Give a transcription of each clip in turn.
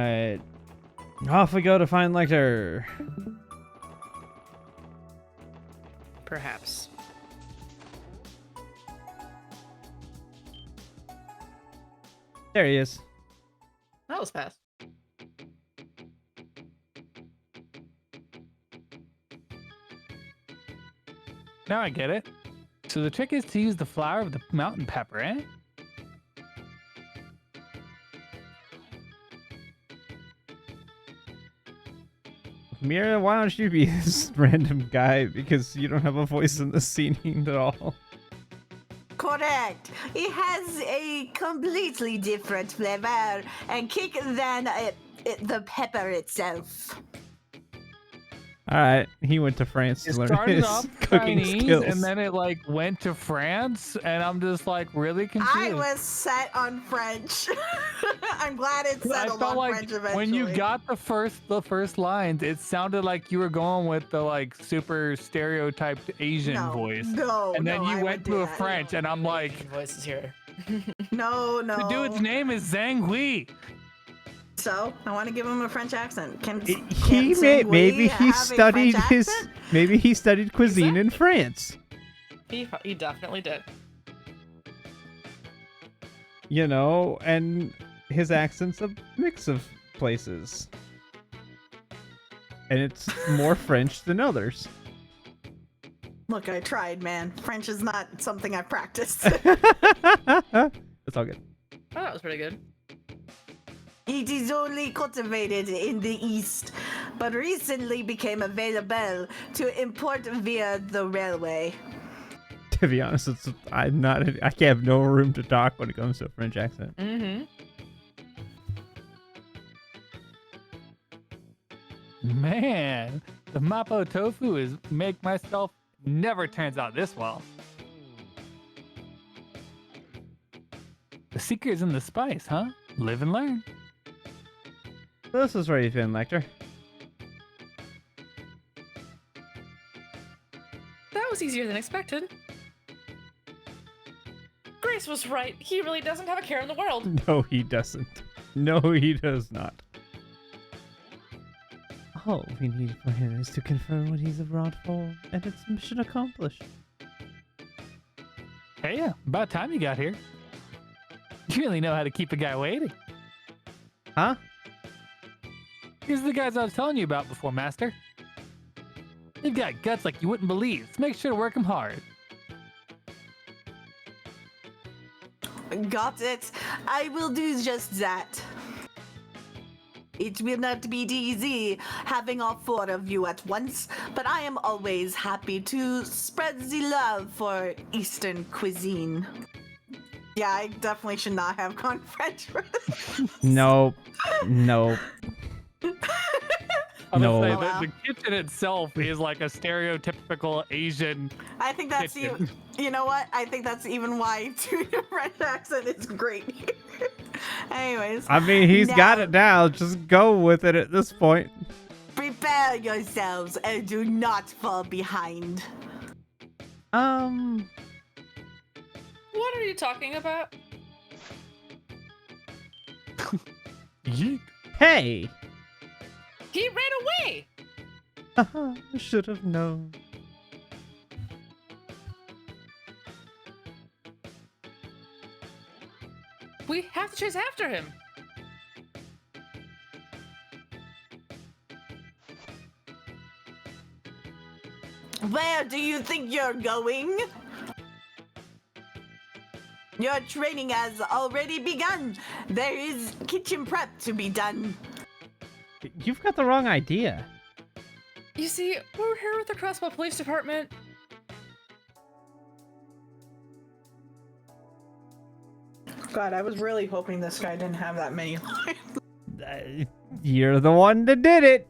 Alright. Off we go to find Lecter. Perhaps. There he is. That was fast. Now I get it. So the trick is to use the flower of the mountain pepper, eh? Mira, why don't you be this random guy because you don't have a voice in the scene at all? Correct. It has a completely different flavor and kick than the pepper itself. Alright, he went to France It to learn started his off cooking Chinese, skills. and then it like went to France, and I'm just like really confused. I was set on French. I'm glad it I settled felt on like French eventually. when you got the first lines, it sounded like you were going with the like super stereotyped Asian voice, and then you went to a French, and I'm like, Voices here. No. the dude's name is Zhang Hui. So I want to give him a French accent. Maybe he studied cuisine in France. He definitely did. You know, and his accent's a mix of places. And it's more French than others. Look, I tried, man. French is not something I've practiced. It's all good. Oh, that was pretty good. It is only cultivated in the East, but recently became available to import via the railway. To be honest, I can't have no room to talk when it comes to a French accent. Mm-hmm. Man, the mapo tofu is make myself never turns out this well. The secret is in the spice, huh? Live and learn. This is where you've been, Lecter. That was easier than expected. Grace was right. He really doesn't have a care in the world. No, he doesn't. No, he does not. All we need for him is to confirm what he's abroad for, and it's mission accomplished. Hey, yeah, about time you got here. You really know how to keep a guy waiting. Huh? These are the guys I was telling you about before, Master. They've got guts like you wouldn't believe, so make sure to work them hard. Got it. I will do just that. It will not be easy having all four of you at once, but I am always happy to spread the love for Eastern cuisine. Yeah, I definitely should not have gone French for this. Nope. I'm No. gonna say, the kitchen itself is like a stereotypical Asian. I think that's kitchen. you know what? I think that's even why doing a French accent is great. Anyways. I mean, he's got it now. Just go with it at this point. Prepare yourselves and do not fall behind. What are you talking about? Yeet. Hey! He ran away! I should have known. We have to chase after him. Where do you think you're going? Your training has already begun. There is kitchen prep to be done. You've got the wrong idea. You see, we're here with the Crossbow Police Department. God, I was really hoping this guy didn't have that many lines. You're the one that did it.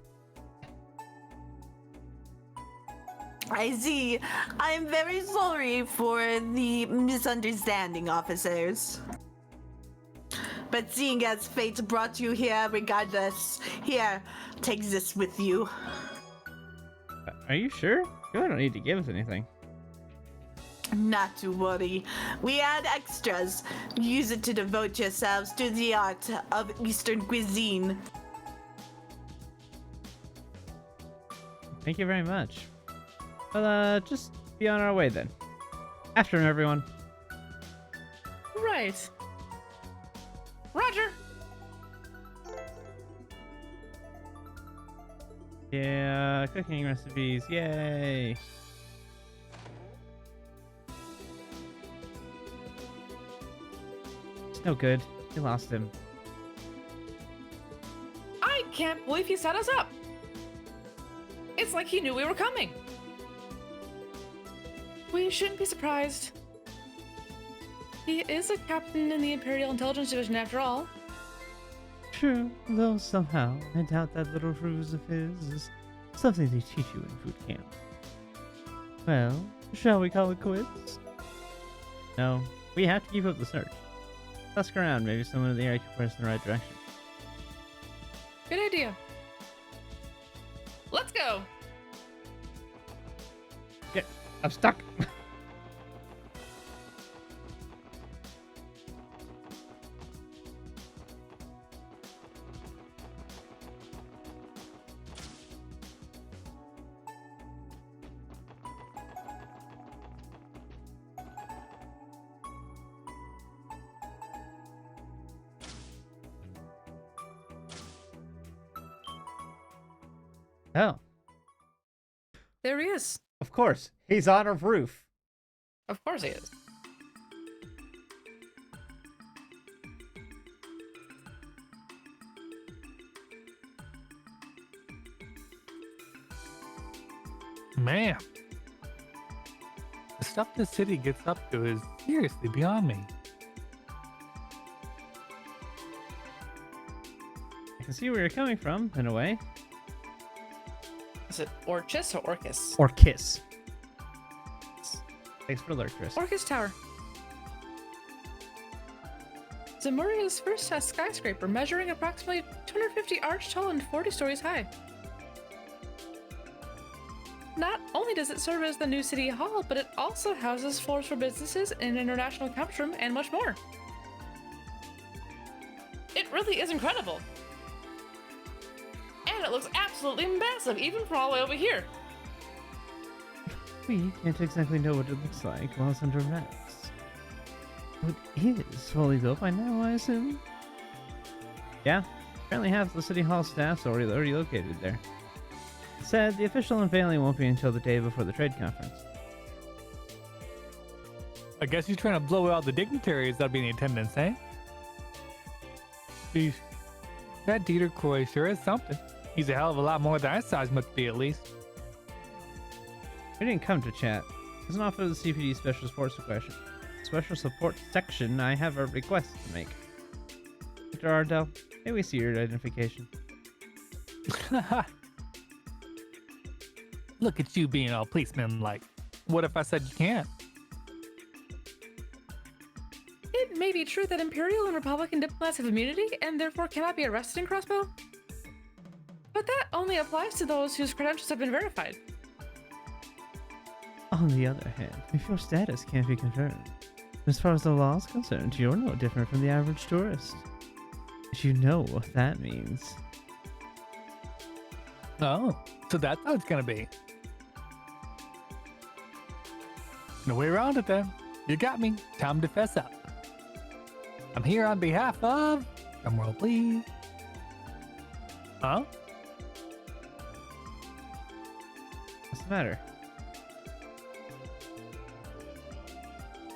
I see. I am very sorry for the misunderstanding, officers. But seeing as fate brought you here regardless, here, take this with you. Are you sure? You don't need to give us anything. Not to worry. We add extras. Use it to devote yourselves to the art of Eastern cuisine. Thank you very much. Well, just be on our way then. After him, everyone. Right. Roger. Yeah, cooking recipes. Yay. It's no good. We lost him. I can't believe he set us up. It's like he knew we were coming. We shouldn't be surprised. He is a captain in the Imperial Intelligence Division after all. True, though somehow I doubt that little ruse of his is something they teach you in food camp. Well, shall we call it quits? No, we have to keep up the search. Ask around, maybe someone in the area can point us in the right direction. Good idea. Let's go. Yeah, I'm stuck. Oh, There he is. of course. He's on a roof. Of course he is. Man, the stuff the city gets up to is seriously beyond me. I can see where you're coming from, in a way. Is it Orchis or Orcus? Or kiss. Thanks for the alert, Chris. Orcus Tower. Zamuria's first skyscraper, measuring approximately 250 arch tall and 40 stories high. Not only does it serve as the new city hall, but it also houses floors for businesses, an international conference room, and much more. It really is incredible. And it looks absolutely massive, even from all the way over here. We can't exactly know what it looks like while it's under wraps. It is fully built by now, I assume? Yeah, apparently half the city hall staff's already located there. Said the official unveiling won't be until the day before the trade conference. I guess you're trying to blow out the dignitaries that'll be in attendance, eh? Geez, that Dieter Croy sure is something. He's a hell of a lot more than our size must be, at least. We didn't come to chat. As an officer of the CPD Special Support Section, I have a request to make. Mr. Ardell, may we see your identification? Look at you being all policeman-like. What if I said you can't? It may be true that Imperial and Republican diplomats have immunity and therefore cannot be arrested in Crossbow. But that only applies to those whose credentials have been verified. On the other hand, if your status can't be confirmed, as far as the law is concerned, you're no different from the average tourist. You know what that means. Oh, so that's how it's gonna be. No way around it then. You got me. Time to fess up. I'm here on behalf of... Drumroll, please. Huh? What's the matter?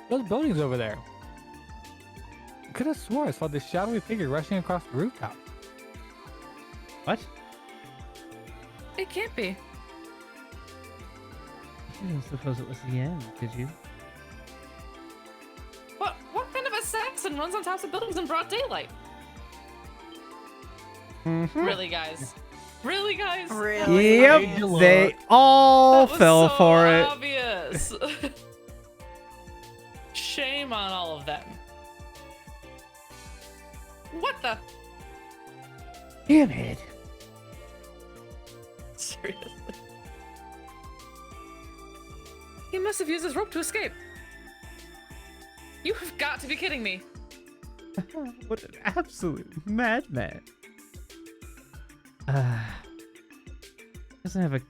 Those buildings over there. I could have swore I saw this shadowy figure rushing across the rooftop. What? It can't be. You didn't suppose it was the end, did you? What kind of assassin runs on tops of buildings in broad daylight? Really, guys? Really, guys? Really? Yep, they all That was fell so for it. obvious. Shame on all of them. What the? Damn it. Seriously. He must have used his rope to escape. You have got to be kidding me. What an absolute madman. Doesn't have a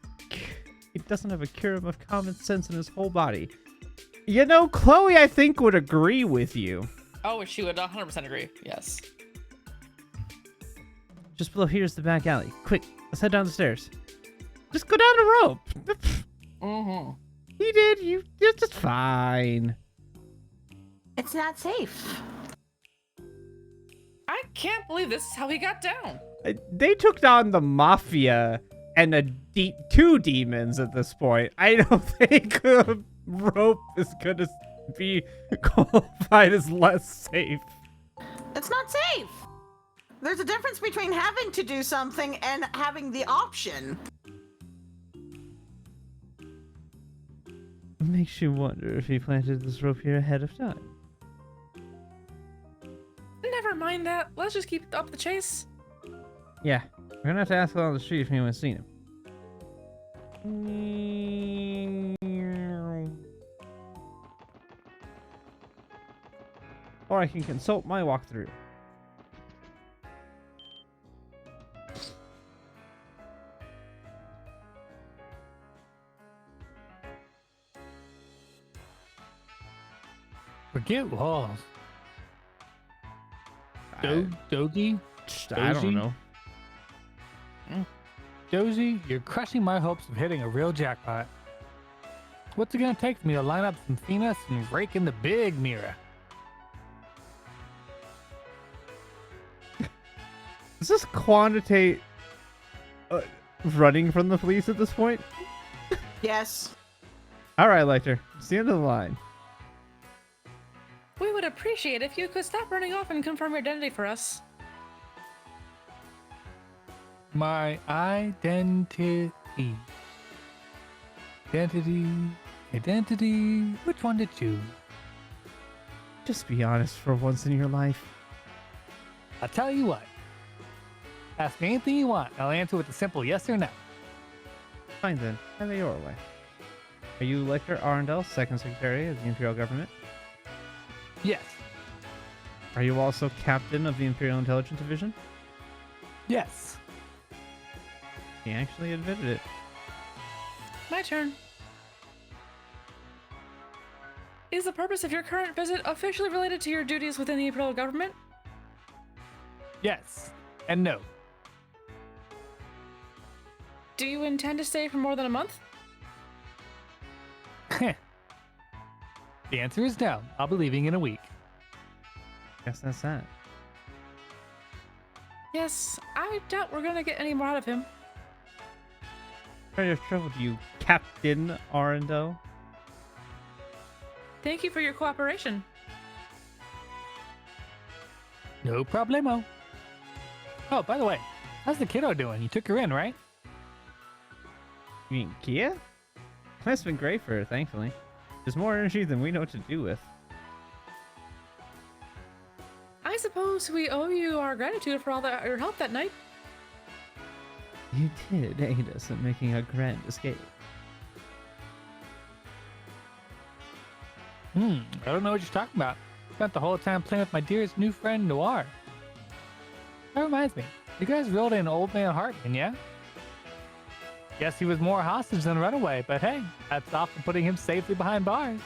doesn't have a curium of common sense in his whole body. You know, Chloe, I think, would agree with you. Oh, she would 100% agree. Yes. Just below here's the back alley. Quick, let's head down the stairs. Just go down the rope. Mm-hmm. He did. It's just fine. It's not safe. I can't believe this is how he got down. They took down the mafia and two demons at this point. I don't think a rope is going to be qualified as less safe. It's not safe. There's a difference between having to do something and having the option. It makes you wonder if he planted this rope here ahead of time. Never mind that. Let's just keep up the chase. Yeah, we're gonna have to ask on the street if anyone's seen him. Or I can consult my walkthrough. Forget walls. I Dozy? don't know. Dozy, you're crushing my hopes of hitting a real jackpot. What's it gonna take for me to line up some Phoenix and rake in the big mirror? Does this quantitate running from the police at this point? Yes. All right, Lecter. It's the end of the line. We would appreciate if you could stop running off and confirm your identity for us. My identity. Identity. Which one to choose? Just be honest for once in your life. I'll tell you what. Ask me anything you want. I'll answer with a simple yes or no. Fine then. Have it your way. Are you Lecter Arundel, Second Secretary of the Imperial Government? Yes. Are you also Captain of the Imperial Intelligence Division? Yes. He actually admitted it. My turn. Is the purpose of your current visit officially related to your duties within the Imperial Government? Yes. And no. Do you intend to stay for more than a month? The answer is no. I'll be leaving in a week. Guess that's that. Yes, I doubt we're gonna get any more out of him. Sorry to have troubled you, Captain Arundel. Thank you for your cooperation. No problemo. Oh, by the way, how's the kiddo doing? You took her in, right? You mean Kia? That's been great for her, thankfully. There's more energy than we know what to do with. I suppose we owe you our gratitude for all your help that night. You did aid us in making a grand escape. I don't know what you're talking about. Spent the whole time playing with my dearest new friend, Noir. That reminds me, you guys reeled in Old Man Hartman, yeah? Guess he was more hostage than a runaway, but hey, that's off for putting him safely behind bars.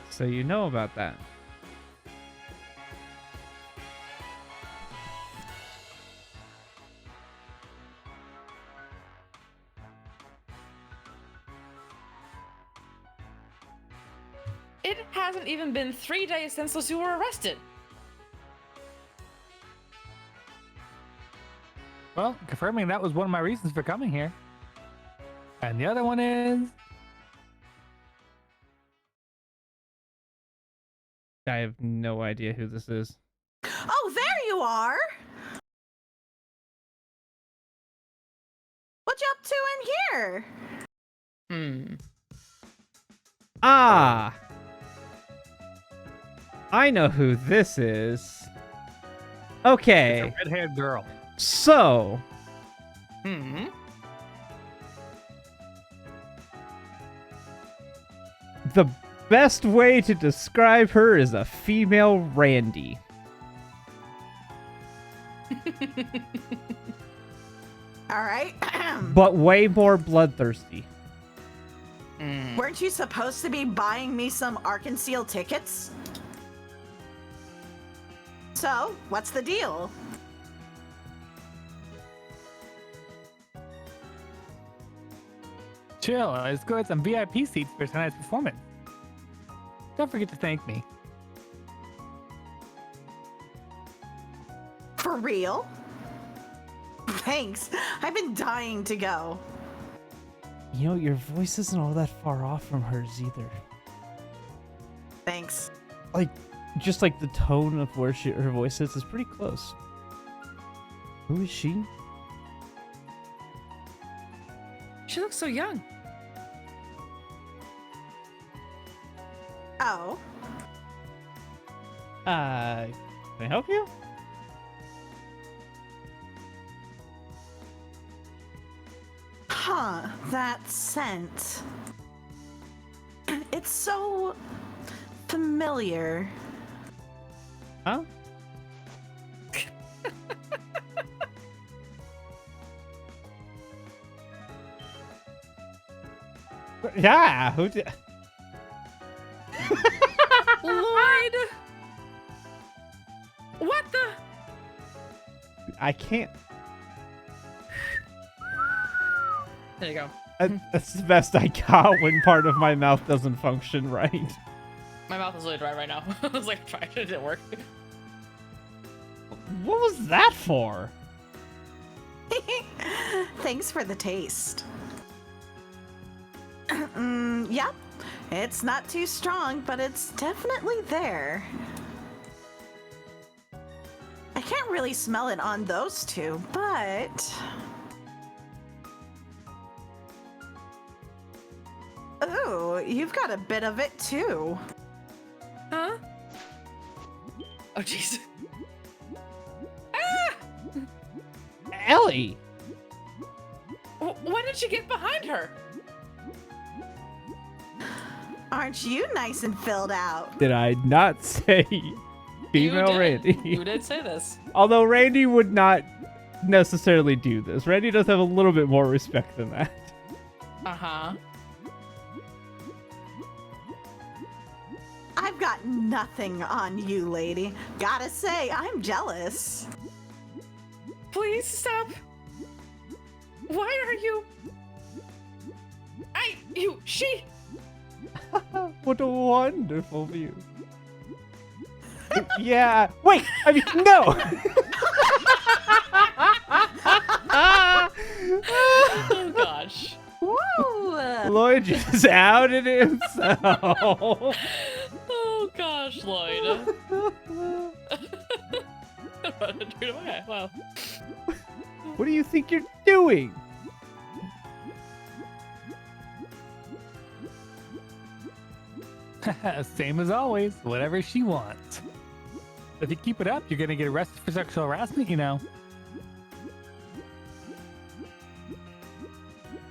So you know about that. It hasn't even been 3 days since those two were arrested. Well, confirming that was one of my reasons for coming here. And the other one is... I have no idea who this is. Oh, there you are. What you up to in here? Ah! I know who this is. Okay. It's a red-haired girl. So, the best way to describe her is a female Randy. All right. but way more bloodthirsty. Weren't you supposed to be buying me some Arkansas tickets? So, what's the deal? Chill, let's go get some VIP seats for tonight's performance. Don't forget to thank me. For real? Thanks. I've been dying to go. You know, your voice isn't all that far off from hers either. Thanks. Like, just like the tone of where her voice is pretty close. Who is she? She looks so young. Oh. Can I help you? Huh, that scent. It's so familiar. Huh? Yeah, who did? Lloyd! What the? I can't. There you go. That's the best I got when part of my mouth doesn't function right. My mouth is really dry right now. I was like, trying, it didn't work. What was that for? Thanks for the taste. Yeah, it's not too strong, but it's definitely there. I can't really smell it on those two, but... Ooh, you've got a bit of it too. Huh? Oh, jeez. Ellie! When did she get behind her? Aren't you nice and filled out? Did I not say female Randy? You did say this. Although Randy would not necessarily do this. Randy does have a little bit more respect than that. Uh-huh. I've got nothing on you, lady. Gotta say, I'm jealous. Please stop. Why are you... she... What a wonderful view. Yeah. Wait, I mean, no! Oh, gosh. Woo! Lloyd just outed himself. Oh, gosh, Lloyd. Wow. What do you think you're doing? Same as always, whatever she wants. If you keep it up, you're gonna get arrested for sexual harassment, you know.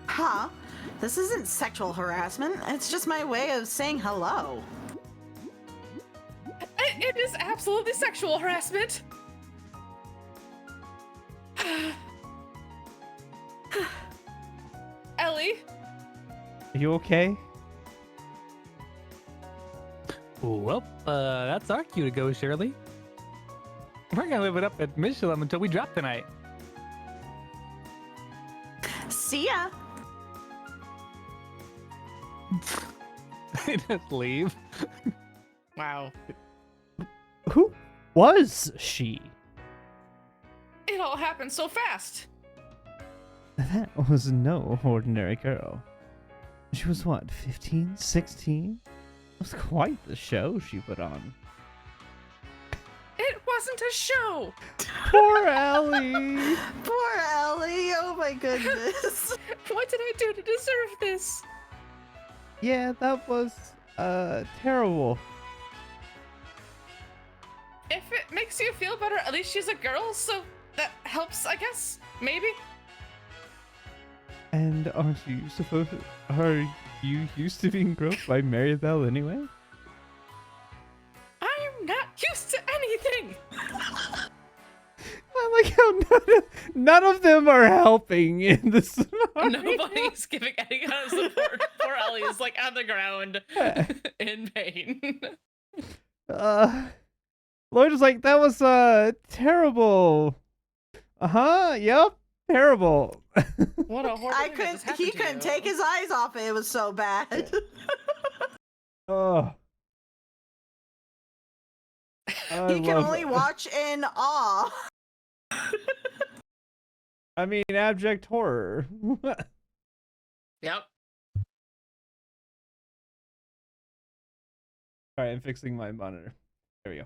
Huh? This isn't sexual harassment. It's just my way of saying hello. It is absolutely sexual harassment. Ellie? Are you okay? Well, that's our cue to go, Shirley. We're gonna live it up at Michelin until we drop tonight. See ya. They just leave. Wow. Who was she? It all happened so fast. That was no ordinary girl. She was what, 15, 16? It was quite the show she put on. It wasn't a show. Poor Ellie. Poor Ellie. Oh my goodness. What did I do to deserve this? Yeah, that was terrible. If it makes you feel better, at least she's a girl, so that helps, I guess. Maybe. And aren't you supposed to... Are you used to being groped by Maribel anyway? I'm not used to anything. I like how None of them are helping in this scenario. Nobody's giving any kind of support. Poor Ellie is like on the ground in pain. Lloyd is like, that was terrible. Yep, terrible. What a horrible thing that just happened He to couldn't you. take his eyes off it. It was so bad. Oh. He can only watch in awe. I mean, abject horror. Yep. Alright, I'm fixing my monitor. There we go.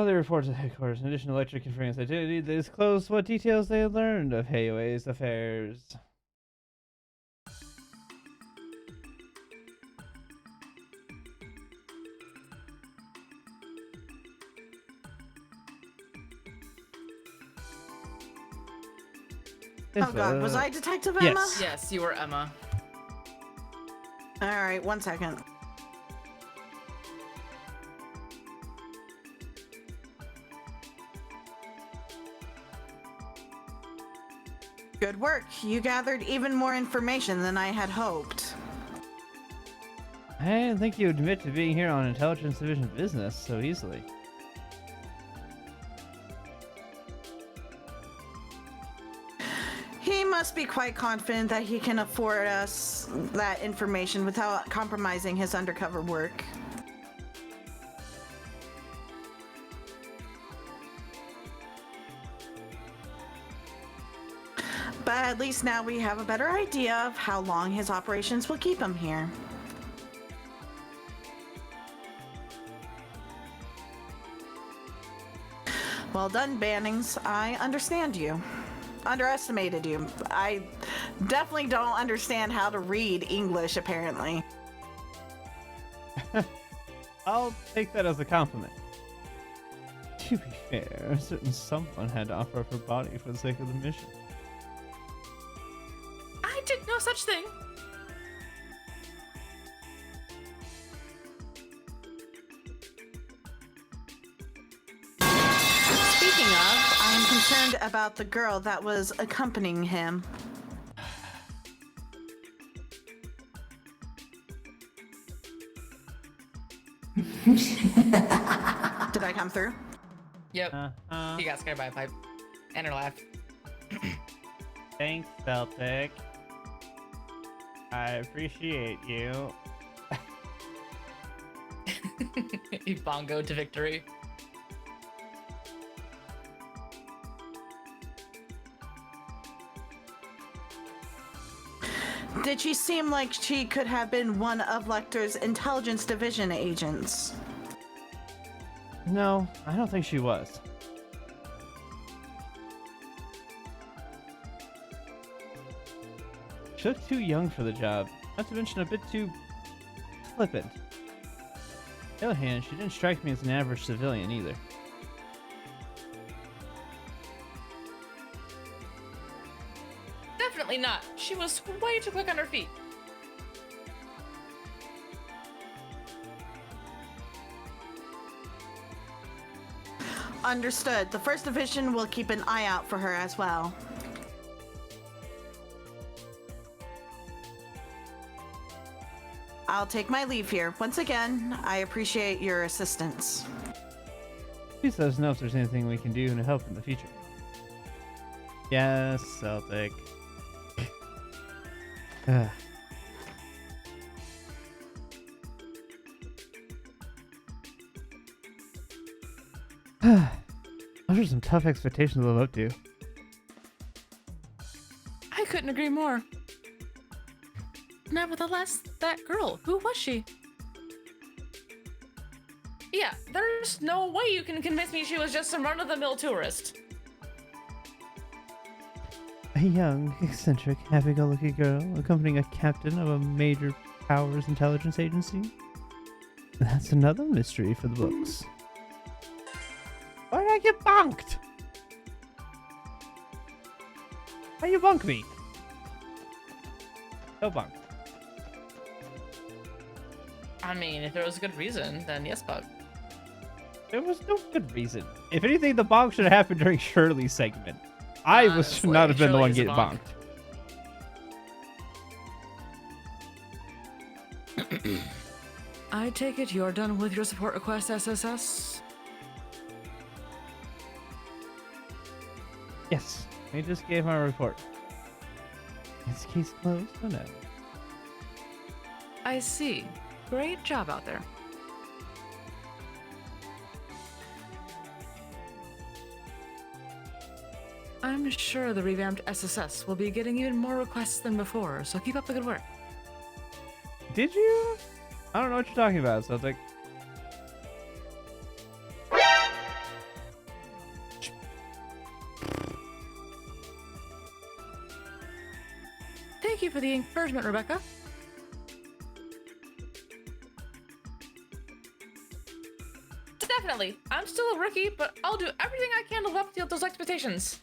They report to headquarters. In addition to electric confirming its identity, they disclosed what details they had learned of Heiuei's affairs. Oh god, was I Detective Yes. Emma? Yes, you were Emma. Alright, 1 second. Good work. You gathered even more information than I had hoped. I didn't think you would admit to being here on Intelligence Division business so easily. He must be quite confident that he can afford us that information without compromising his undercover work. But at least now we have a better idea of how long his operations will keep him here. Well done, Bannings. I understand you. Underestimated you. I definitely don't understand how to read English, apparently. I'll take that as a compliment. To be fair, a certain someone had to offer up her body for the sake of the mission. I did no such thing. Speaking of, I'm concerned about the girl that was accompanying him. Did I come through? Yep. She got scared by a pipe. And her laugh. Thanks, Celtic. I appreciate you. You bongo to victory. Did she seem like she could have been one of Lecter's Intelligence Division agents? No, I don't think she was. She looked too young for the job, not to mention a bit too flippant. On the other hand, she didn't strike me as an average civilian either. Definitely not. She was way too quick on her feet. Understood. The First Division will keep an eye out for her as well. I'll take my leave here. Once again, I appreciate your assistance. Please let us know if there's anything we can do to help in the future. Yes, Celtic. Those are some tough expectations to live up to. I couldn't agree more. Nevertheless, that girl, who was she? Yeah, there's no way you can convince me she was just some run-of-the-mill tourist. A young, eccentric, happy-go-lucky girl accompanying a captain of a major powers intelligence agency? That's another mystery for the books. Why did I get bonked? Why you bunk me? No bunk. I mean, if there was a good reason, then yes, Bug. There was no good reason. If anything, the bonk should have happened during Shirley's segment. I should not have been the one Shirley getting is a bonked. I take it you're done with your support request, SSS? Yes, I just gave my report. Is case closed or no? I see. Great job out there. I'm sure the revamped SSS will be getting even more requests than before, so keep up the good work. Did you? I don't know what you're talking about, so it's like... Thank you for the encouragement, Rebecca. Definitely. I'm still a rookie, but I'll do everything I can to live up to those expectations.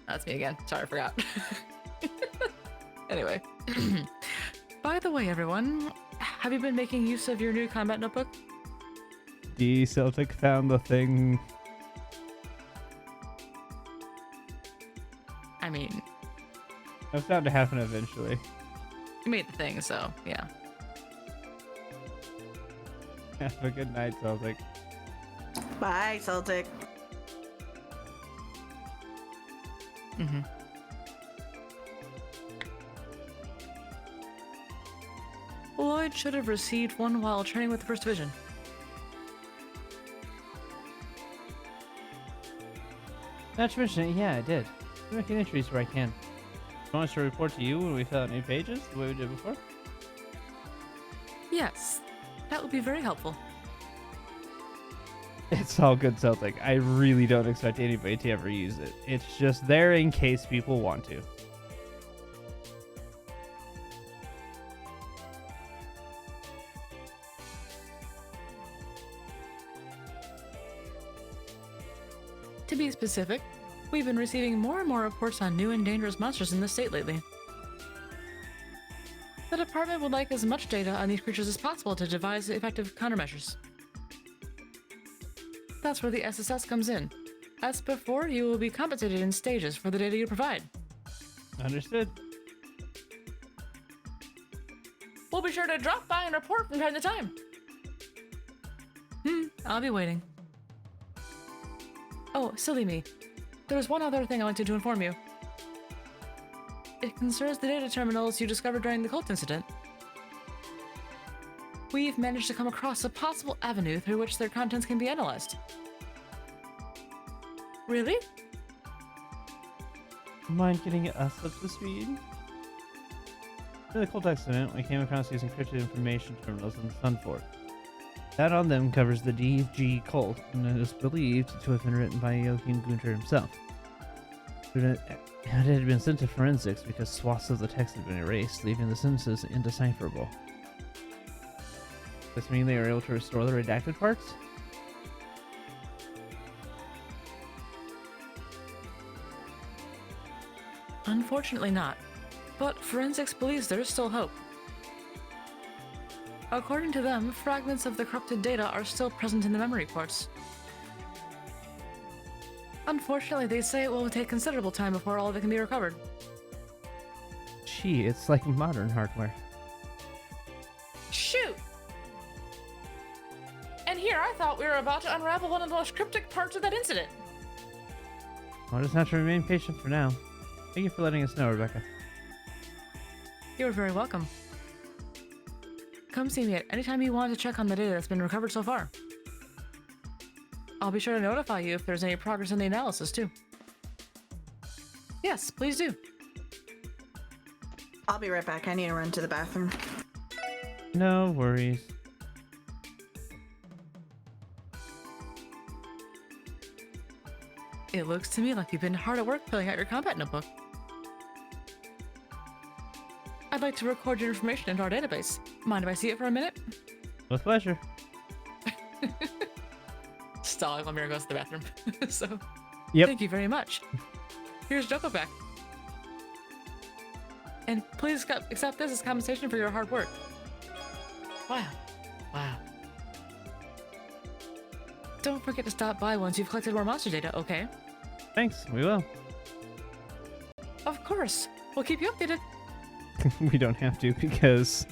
That's me again. Sorry, I forgot. Anyway. By the way, everyone, have you been making use of your new combat notebook? The Celtic found the thing. I mean, That's bound to happen eventually. you made the thing, so yeah. Have a good night, Celtic. Bye, Celtic. Mm-hmm. Lloyd should have received one while training with the First Division. Not to mention it, yeah, I did. I'm making entries where I can. I want us to report to you when we fill out new pages, the way we did before. Yes, that would be very helpful. It's all good, Celtic. I really don't expect anybody to ever use it. It's just there in case people want to. To be specific, we've been receiving more and more reports on new and dangerous monsters in the state lately. The department would like as much data on these creatures as possible to devise effective countermeasures. That's where the SSS comes in. As before, you will be compensated in stages for the data you provide. Understood. We'll be sure to drop by and report from time to time. I'll be waiting. Oh, silly me. There was one other thing I wanted to inform you. It concerns the data terminals you discovered during the cult incident. We've managed to come across a possible avenue through which their contents can be analyzed. Really? Mind getting us up to speed? In the cult accident, we came across these encrypted information terminals in Sunfort. That on them covers the DG cult, and it is believed to have been written by Joachim Gunter himself. It had been sent to forensics because swaths of the text had been erased, leaving the sentences indecipherable. Does this mean they were able to restore the redacted parts? Unfortunately not, but forensics believes there is still hope. According to them, fragments of the corrupted data are still present in the memory ports. Unfortunately, they say it will take considerable time before all of it can be recovered. Gee, it's like modern hardware. Shoot! And here I thought we were about to unravel one of the most cryptic parts of that incident. I'll just have to remain patient for now. Thank you for letting us know, Rebecca. You're very welcome. Come see me at any time you want to check on the data that's been recovered so far. I'll be sure to notify you if there's any progress in the analysis, too. Yes, please do. I'll be right back. I need to run to the bathroom. No worries. It looks to me like you've been hard at work filling out your combat notebook. I'd like to record your information into our database. Mind if I see it for a minute? With pleasure. Stalling while Mira goes to the bathroom. So, Yep. Thank you very much. Here's Joko back. And please accept this as compensation for your hard work. Wow. Wow. Don't forget to stop by once you've collected more monster data, okay? Thanks, we will. Of course. We'll keep you updated. We don't have to because...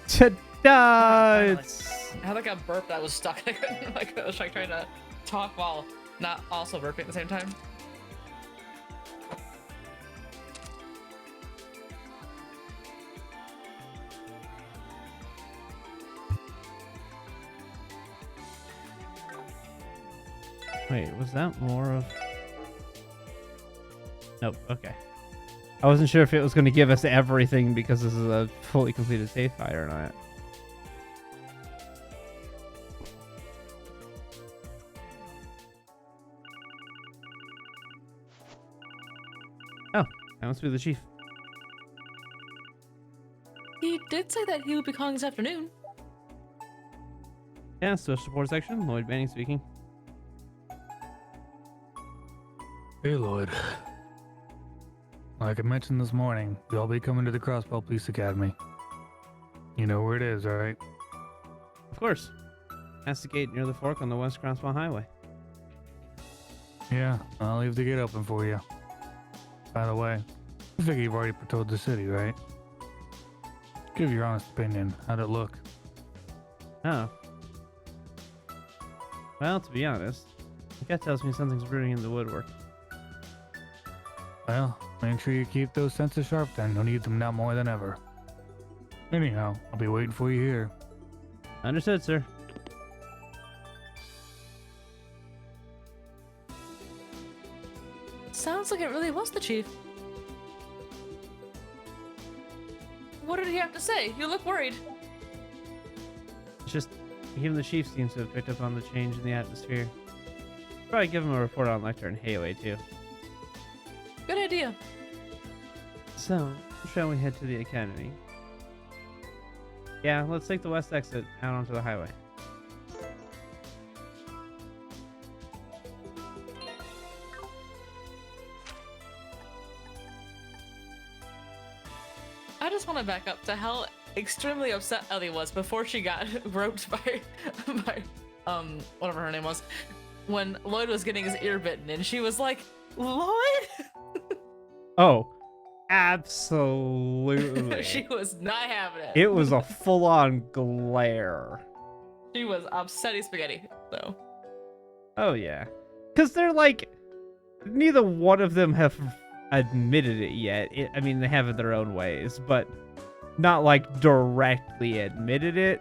Ta-da! It's... I had like a burp that was stuck. I couldn't, like, I was like trying to talk while not also burping at the same time. Wait, was that more of... Nope, okay. I wasn't sure if it was going to give us everything because this is a fully completed save file or not. Oh, that must be the chief. He did say that he would be calling this afternoon. Yeah, social support section. Lloyd Banning speaking. Hey, Lloyd. Like I mentioned this morning, we'll be coming to the Crossbow Police Academy. You know where it is, alright? Of course. That's the gate near the fork on the West Crossbow Highway. Yeah, I'll leave the gate open for you. By the way, I figure you've already patrolled the city, right? Give your honest opinion. How'd it look? Oh. Well, to be honest, my gut tells me something's brewing in the woodwork. Well, make sure you keep those senses sharp then. You'll need them now more than ever. Anyhow, I'll be waiting for you here. Understood, sir. Sounds like it really was the chief. What did he have to say? You look worried. It's just, even the chief seems to have picked up on the change in the atmosphere. Probably give him a report on Lecter and Hayway, too. Good idea. So, shall we head to the academy? Yeah, let's take the west exit out onto the highway. I just want to back up to how extremely upset Ellie was before she got roped by whatever her name was, when Lloyd was getting his ear bitten, and she was like, Lloyd? Oh, absolutely. She was not having it. It was a full-on glare. She was upsetty spaghetti, though. Oh, yeah. Because they're like, neither one of them have admitted it yet. I mean, they have it their own ways, but not like directly admitted it.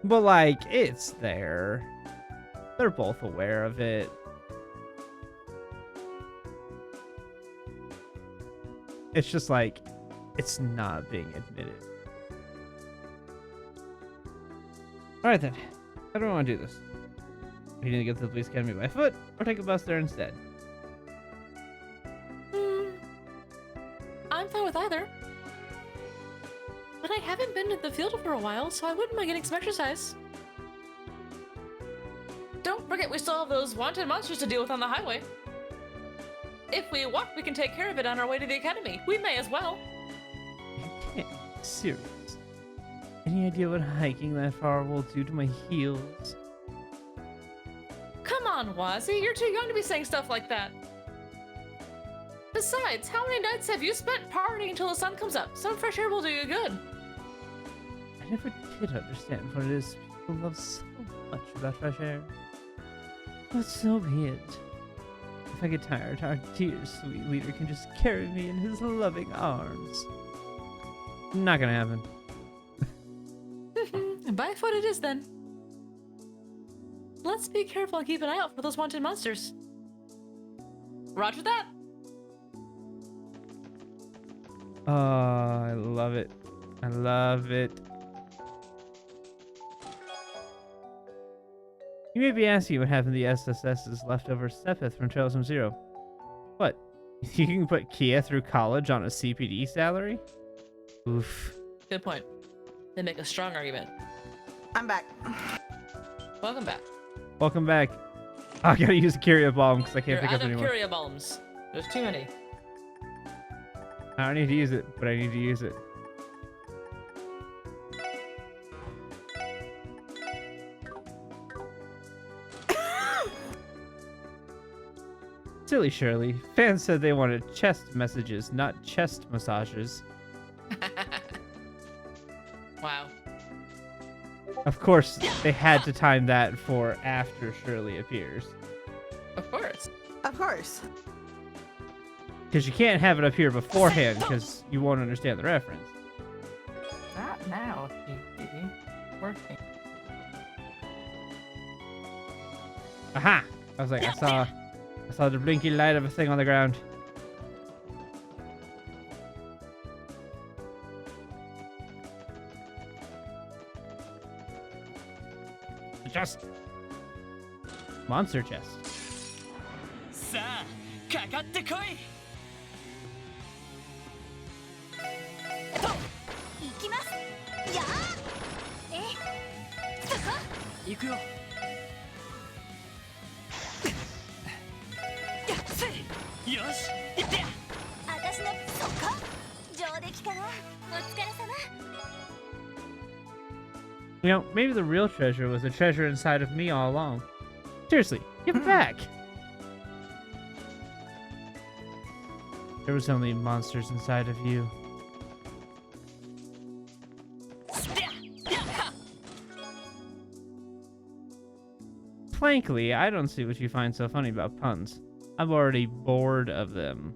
But like, it's there. They're both aware of it. It's just like, it's not being admitted. Alright then, how do I want to do this? We need to get to the police academy by foot, or take a bus there instead? I'm fine with either. But I haven't been to the field for a while, so I wouldn't mind getting some exercise. Don't forget we still have those wanted monsters to deal with on the highway. If we walk, we can take care of it on our way to the academy. We may as well. You can't be serious. Any idea what hiking that far will do to my heels? Come on, Wazzy, you're too young to be saying stuff like that. Besides, how many nights have you spent partying until the sun comes up? Some fresh air will do you good. I never did understand what it is people love so much about fresh air. But so be it. If I get tired, our dear sweet leader can just carry me in his loving arms. Not gonna happen. By foot it is then. Let's be careful and keep an eye out for those wanted monsters. Roger that. Oh, I love it. I love it. You may be asking what happened to the SSS's leftover Sepith from Trails from Zero. What? You can put Kia through college on a CPD salary? Oof. Good point. They make a strong argument. I'm back. Welcome back. Welcome back. I gotta use a Curia Bomb because I can't You're think out of of anyone. Curia bombs. There's too many. I don't need to use it, but I need to use it. Silly Shirley. Fans said they wanted chest messages, not chest massages. Wow. Of course, they had to time that for after Shirley appears. Of course. Of course. Because you can't have it appear beforehand, because you won't understand the reference. Not now, Gigi. Working. Aha! I was like, I saw the blinking light of a thing on the ground. Just monster chest. さあかかってこい行きますやあえそこ行くよやっつよし行ってや私のそこ上出来かなお疲れ様 You know, maybe the real treasure was the treasure inside of me all along. Seriously, give it back! There was only monsters inside of you. Frankly, I don't see what you find so funny about puns. I'm already bored of them.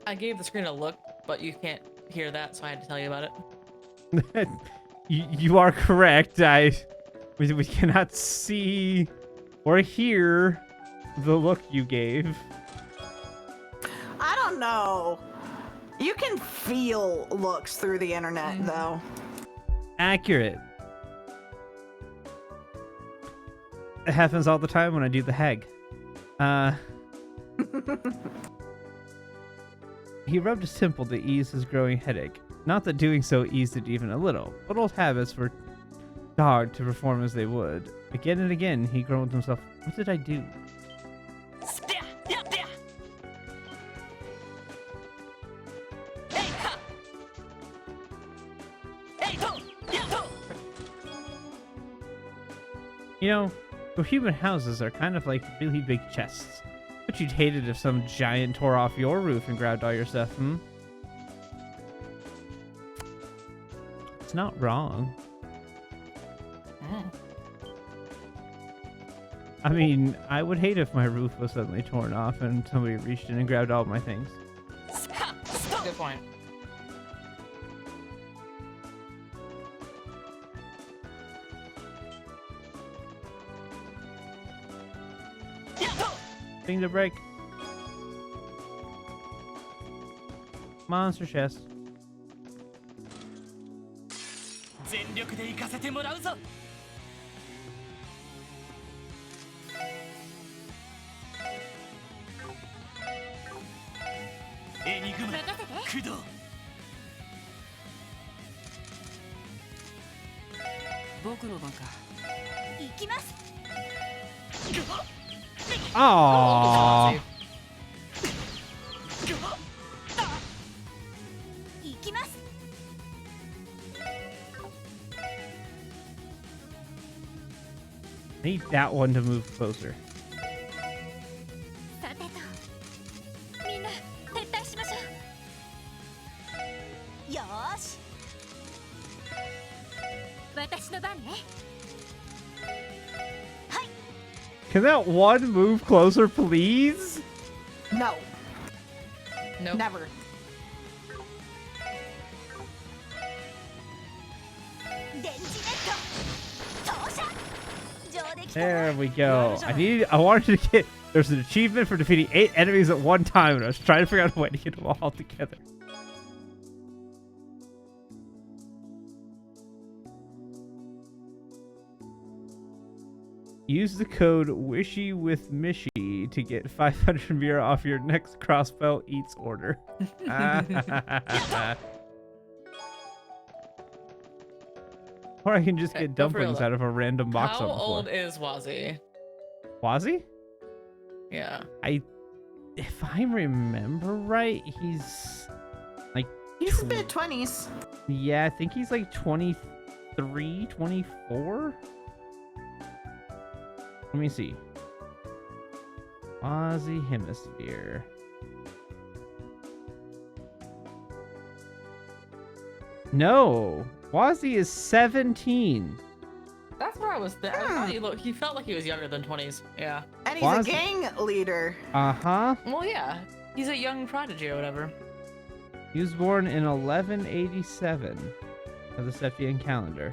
I gave the screen a look, but you can't hear that, so I had to tell you about it. You are correct. We cannot see or hear the look you gave. I don't know. You can feel looks through the internet, though. Accurate. It happens all the time when I do the hag. He rubbed his temple to ease his growing headache. Not that doing so eased it even a little, but old habits were dogged to perform as they would. Again and again, he groaned to himself, what did I do? You know, human houses are kind of like really big chests. But you'd hate it if some giant tore off your roof and grabbed all your stuff, hmm? It's not wrong. I mean, I would hate if my roof was suddenly torn off and somebody reached in and grabbed all my things. Good point. Thing to break. Monster chest. 全力で行かせてもらうぞエニグマ任せて駆動僕の番か行きます Aww. 行きます Need that one to move closer. さてとみんな撤退しましょうよーし私の番ね Can that one move closer, please? No, Nope. never. There we go. I wanted to get, there's an achievement for defeating 8 enemies at one time, and I was trying to figure out a way to get them all together. Use the code Wishy with Mishy to get 500 Mira off your next Crossbell Eats order. Or I can just Okay, get but for real dumplings though, out of a random box How on the floor. old is Wazzy? Wazzy? Yeah. If I remember right, he's like He's a mid 20s. yeah, I think he's like 23, 24. Let me see. Aussie Hemisphere. No, Wazzy is 17. That's where I was. I thought he felt like he was younger than 20s. Yeah. And he's Was- a gang leader. Uh-huh. Well, yeah. He's a young prodigy or whatever. He was born in 1187 of the Septian calendar.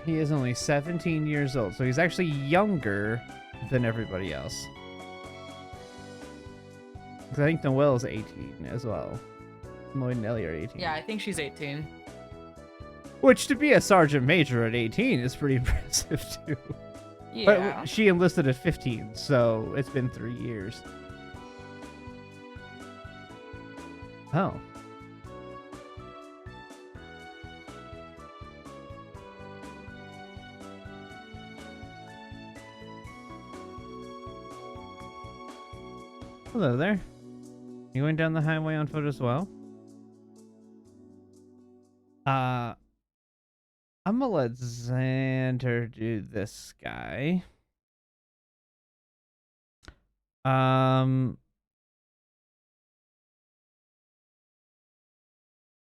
He is only 17 years old, so he's actually younger than everybody else. 'Cause I think Noelle's 18 as well. Lloyd and Ellie are 18. Yeah, I think she's 18. Which, to be a sergeant major at 18 is pretty impressive, too. Yeah. But she enlisted at 15, so it's been 3 years. Oh. Hello there. You going down the highway on foot as well? I'm gonna let Xander do this guy.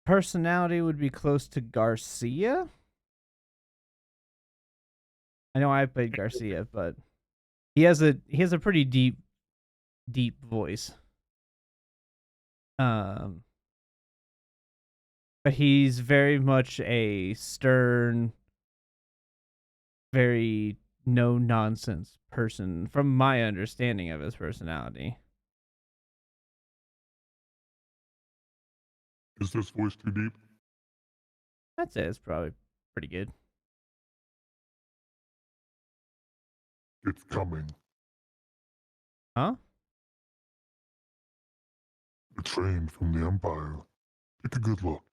Personality would be close to Garcia. I know I played Garcia, but he has a pretty deep voice. But he's very much a stern, very no nonsense person from my understanding of his personality. Is this voice too deep? I'd say it's probably pretty good. It's coming. Huh? The train from the Empire. Take a good look.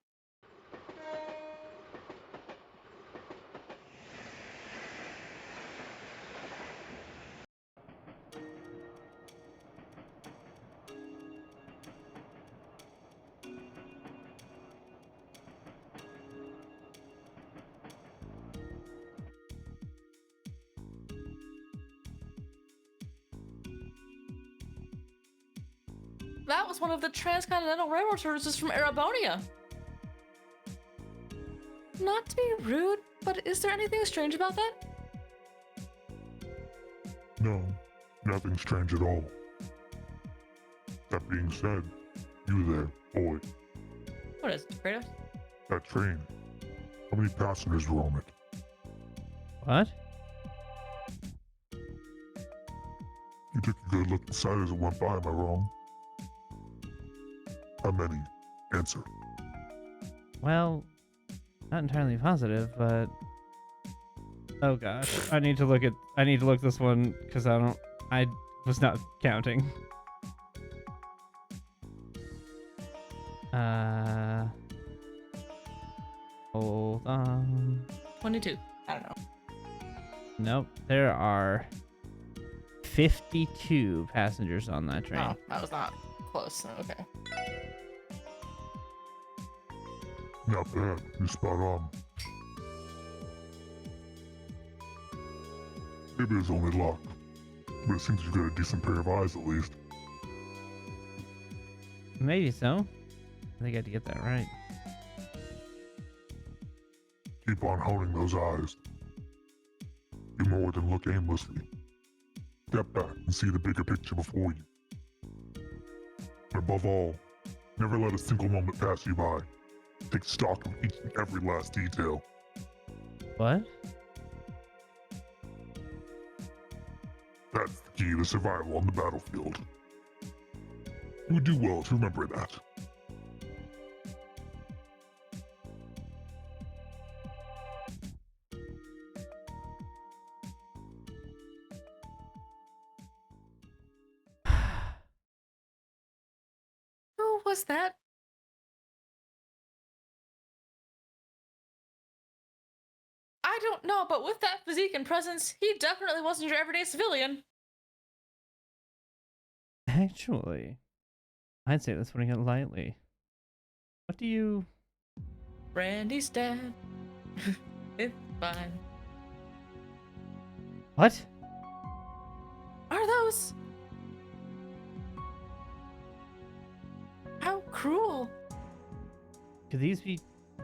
That was one of the transcontinental railroad services from Arabonia. Not to be rude, but is there anything strange about that? No, nothing strange at all. That being said, you there, boy, What is it, Kratos? that train. How many passengers were on it? What? You took a good look inside as it went by, am I wrong? How many? Answer. Well, not entirely positive, but oh gosh, I need to look this one because I was not counting. Hold on. 22. I don't know. Nope, there are 52 passengers on that train. Oh, that was not close. Okay. Not bad. You're spot on. Maybe it's only luck, but it seems you've got a decent pair of eyes at least. Maybe so. I think I had to get that right. Keep on honing those eyes. Do more than look aimlessly. Step back and see the bigger picture before you. And above all, never let a single moment pass you by. Take stock of each and every last detail. What? That's the key to survival on the battlefield. You would do well to remember that. Oh was that? I don't know, but with that physique and presence, he definitely wasn't your everyday civilian. Actually, I'd say that's putting it lightly. What do you... Randy's dead. It's fine. What? Are those? How cruel. Could these be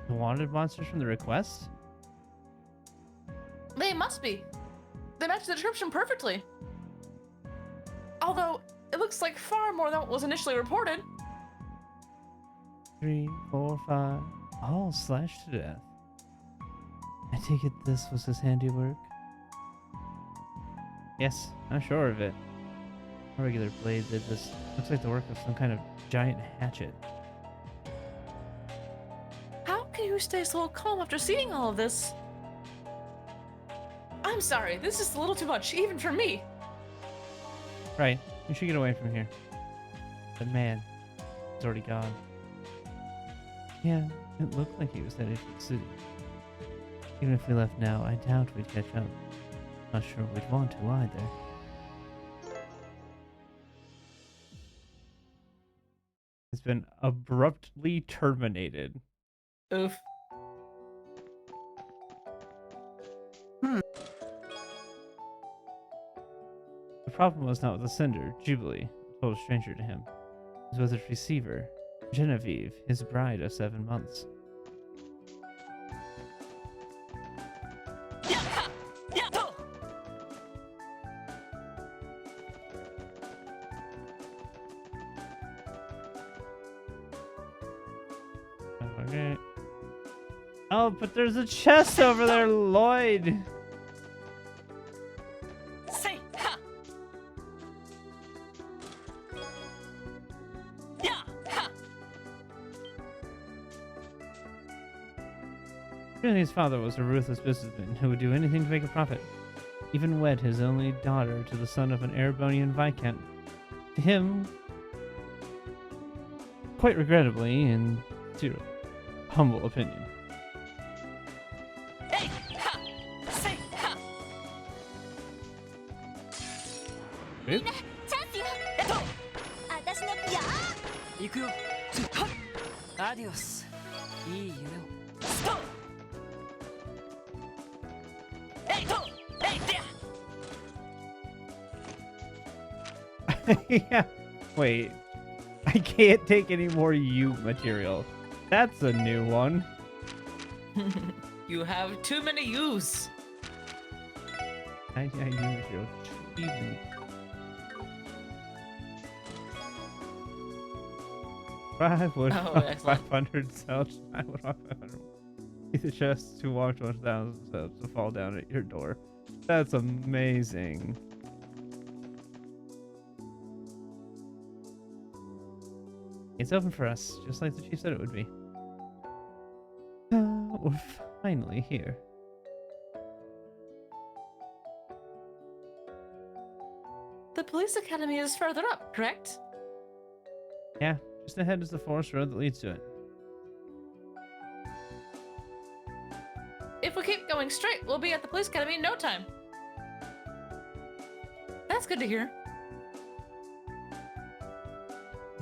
the wanted monsters from the request? They must be. They match the description perfectly. Although, it looks like far more than what was initially reported. 3, 4, 5, all slashed to death. I take it this was his handiwork? Yes, I'm sure of it. A regular blade that just looks like the work of some kind of giant hatchet. How can you stay so calm after seeing all of this? I'm sorry, this is a little too much, even for me. Right, we should get away from here. But man, he's already gone. Yeah, it looked like he was headed to the city. Even if we left now, I doubt we'd catch up. Not sure we'd want to either. It's been abruptly terminated. Oof. The problem was not with the sender, Jubilee, a total stranger to him. It was with its receiver, Genevieve, his bride of 7 months. Okay. Oh, but there's a chest over there, Lloyd! Say, ha! Yeah, ha! Trinity's father was a ruthless businessman who would do anything to make a profit. Even wed his only daughter to the son of an Erebonian Viscount. To him, quite regrettably, in zero humble opinion. Hey, ha! Say, ha! みんなチャンスよ私のやー行くよ。はっアディオス。いい夢を。ストッえいとえいで Yeah. Wait. I can't take any more you material. That's a new one. You have too many U's. I you material. Jesus. Five wood, Oh, excellent. 500 cells. I would walk 500. Be the chests who walked 1,000 steps to fall down at your door. That's amazing. It's open for us, just like the chief said it would be. We're finally here. The police academy is further up, correct? Yeah, just ahead is the forest road that leads to it. If we keep going straight, we'll be at the police academy in no time. That's good to hear.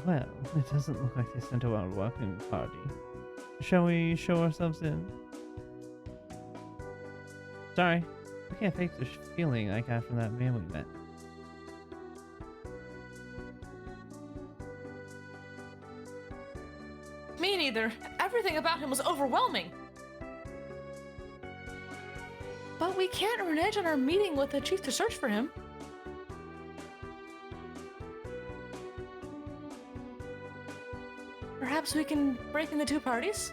Well, it doesn't look like they sent a wild welcoming party. Shall we show ourselves in? Sorry, I can't fake the feeling I got from that man we met. Me neither. Everything about him was overwhelming. But we can't renege on our meeting with the chief to search for him. Perhaps we can break in the two parties?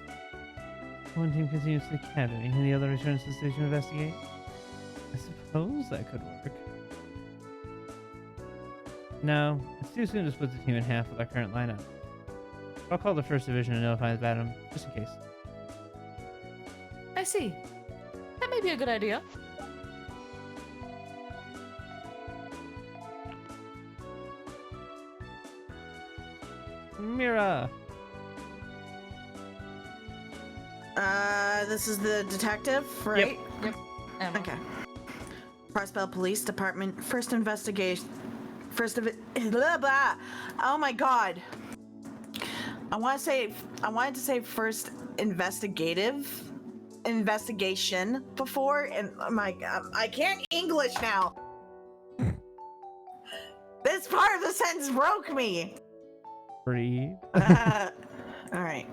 One team continues to the academy, and the other returns to the station to investigate. I suppose that could work. No, it's too soon to split the team in half with our current lineup. I'll call the first division and notify the Batum, just in case. I see. That may be a good idea. Mira! This is the detective, right? Yep. Emma. Okay. Crossbell Police Department, first investigation. Blah, blah. Oh my god. I wanted to say first investigation before, and oh my god, I can't English now. This part of the sentence broke me. Breathe. All right.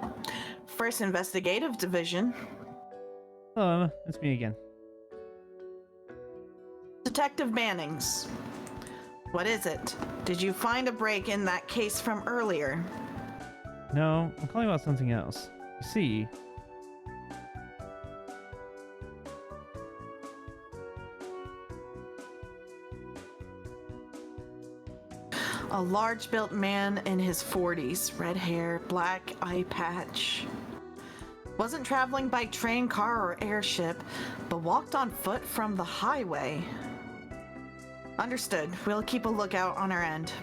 First investigative division. Oh, it's me again. Detective Mannings. What is it? Did you find a break in that case from earlier? No, I'm calling about something else. You see, A large-built man in his 40s, red hair, black eye patch. Wasn't traveling by train, car, or airship, but walked on foot from the highway. Understood. We'll keep a lookout on our end.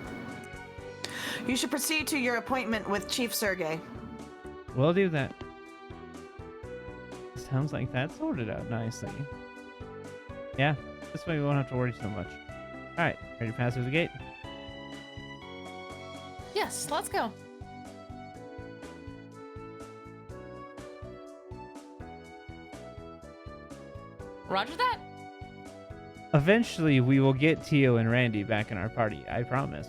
You should proceed to your appointment with Chief Sergey. we'll do that. Sounds like that sorted out nicely. Yeah, this way we won't have to worry so much. Alright, ready to pass through the gate? Yes, let's go. Roger that. Eventually, we will get Tio and Randy back in our party, I promise.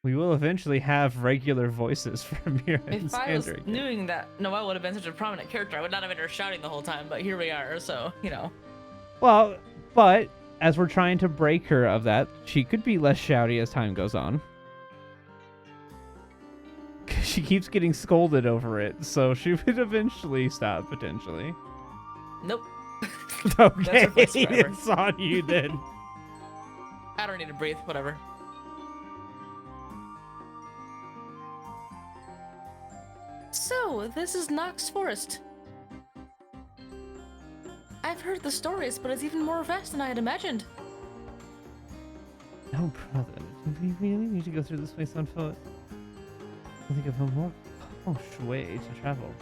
We will eventually have regular voices from here and If I was Sandra again. knowing that Noelle would have been such a prominent character, I would not have been her shouting the whole time, but here we are, so, you know. Well, but as we're trying to break her of that, she could be less shouty as time goes on. She keeps getting scolded over it, so she would eventually stop, potentially. Nope. Okay, her voice forever. it's on you then. I don't need to breathe, whatever. So, this is Nox Forest. I've heard the stories, but it's even more vast than I had imagined. Oh, brother, do we really need to go through this place on foot? I think of a more posh way to travel.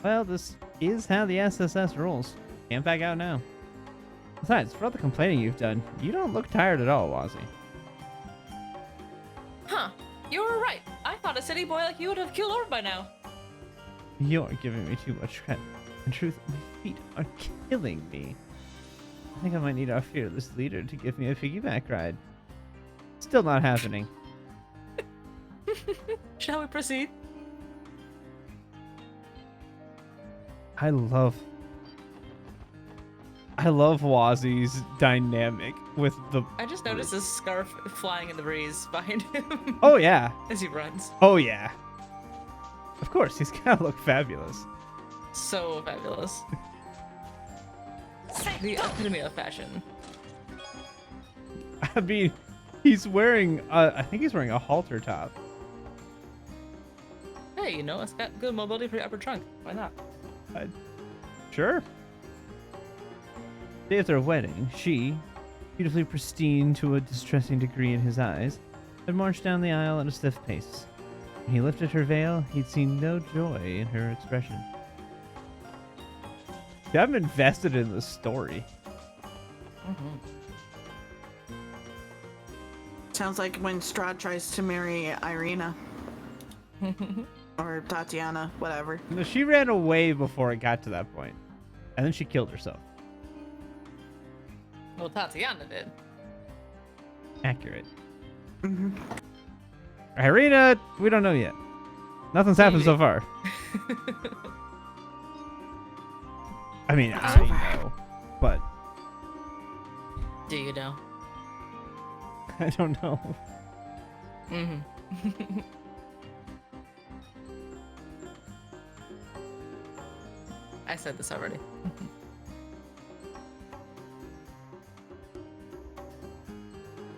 Well, this is how the SSS rolls. Can't back out now. Besides, for all the complaining you've done, you don't look tired at all, Wazzy. Huh. You were right. I thought a city boy like you would have killed over by now. You're giving me too much credit. In truth, my feet are killing me. I think I might need our fearless leader to give me a piggyback ride. Still not happening. Shall we proceed? I love Wazzy's dynamic with the... I just noticed his scarf flying in the breeze behind him Oh, yeah. as he runs. Oh, yeah. Of course, he's gotta look fabulous. So fabulous. The epitome of fashion. I mean, he's wearing... I think he's wearing a halter top. Hey, you know, it's got good mobility for your upper trunk. Why not? Sure. Day of their wedding, she, beautifully pristine to a distressing degree in his eyes, had marched down the aisle at a stiff pace. When he lifted her veil, he'd seen no joy in her expression. See, I'm invested in the story. Sounds like when Strahd tries to marry Irina. Or Tatiana, whatever. No, she ran away before it got to that point. And then she killed herself. Well, Tatiana did. Accurate. Mm-hmm. Irina, we don't know yet. Nothing's happened so far. I mean, I know, but Do you know? I don't know. Mm-hmm. I said this already.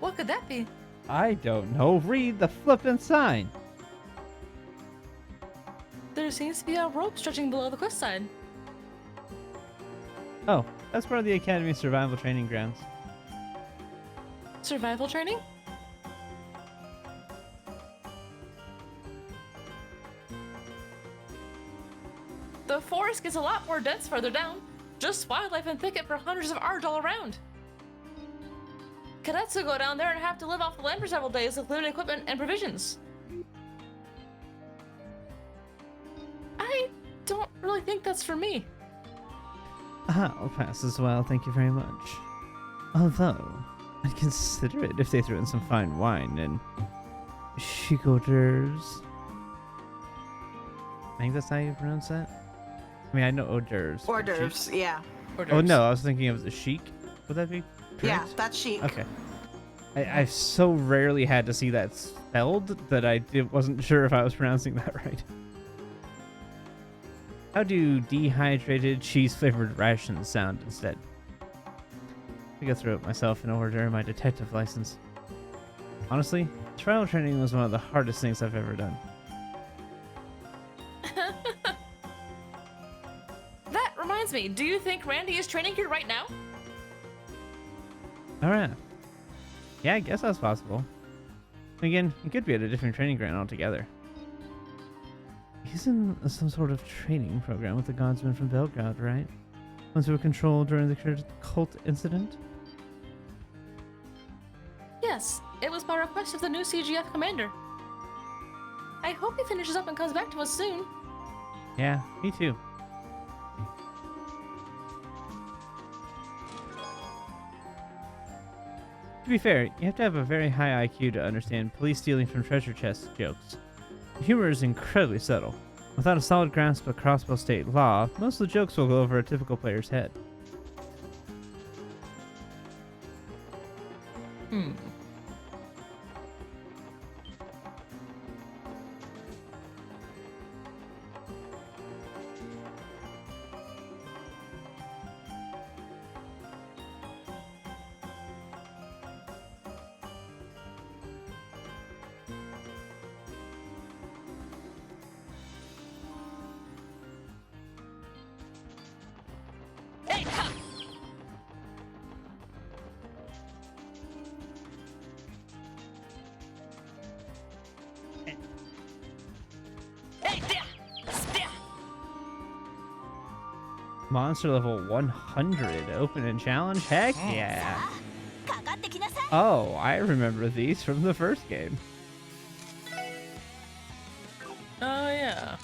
What could that be? I don't know. Read the flippin' sign. There seems to be a rope stretching below the cliffside. Oh, that's part of the Academy Survival Training Grounds. Survival training? The forest gets a lot more dense further down. Just wildlife and thicket for hundreds of ards all around. Cadets will go down there and have to live off the land for several days with limited equipment and provisions. I don't really think that's for me. I'll pass as well, thank you very much. Although, I'd consider it if they threw in some fine wine and chic hors d'oeuvres. I think that's how you pronounce that? I mean, I know hors d'oeuvres. Hors but chic- d'oeuvres, yeah. Oh no, I was thinking of the chic. Would that be Yeah, correct? that's chic. Okay. I've so rarely had to see that spelled that I wasn't sure if I was pronouncing that right. How do dehydrated cheese-flavored rations sound instead? I go through it myself in order my detective license. Honestly, trial training was one of the hardest things I've ever done. That reminds me, do you think Randy is training here right now? Alright. Yeah, I guess that's possible. Again, he could be at a different training ground altogether. He's in some sort of training program with the Godsman from Belgrade, right? Ones who were controlled during the cult incident? Yes, it was by request of the new CGF commander. I hope he finishes up and comes back to us soon. Yeah, me too. To be fair, you have to have a very high IQ to understand police stealing from treasure chest jokes. The humor is incredibly subtle. Without a solid grasp of crossbow state law, most of the jokes will go over a typical player's head. Monster level 100, open and challenge? Heck yeah! かかってきなさい。 Oh, I remember these from the first game. Oh yeah.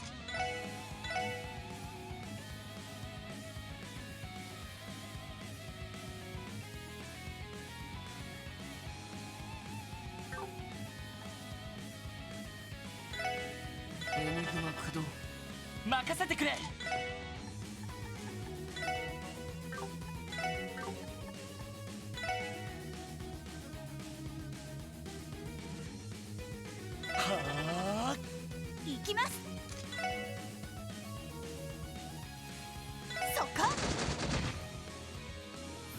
Enigma 駆動任せてくれ。はあ。行きます。そこ。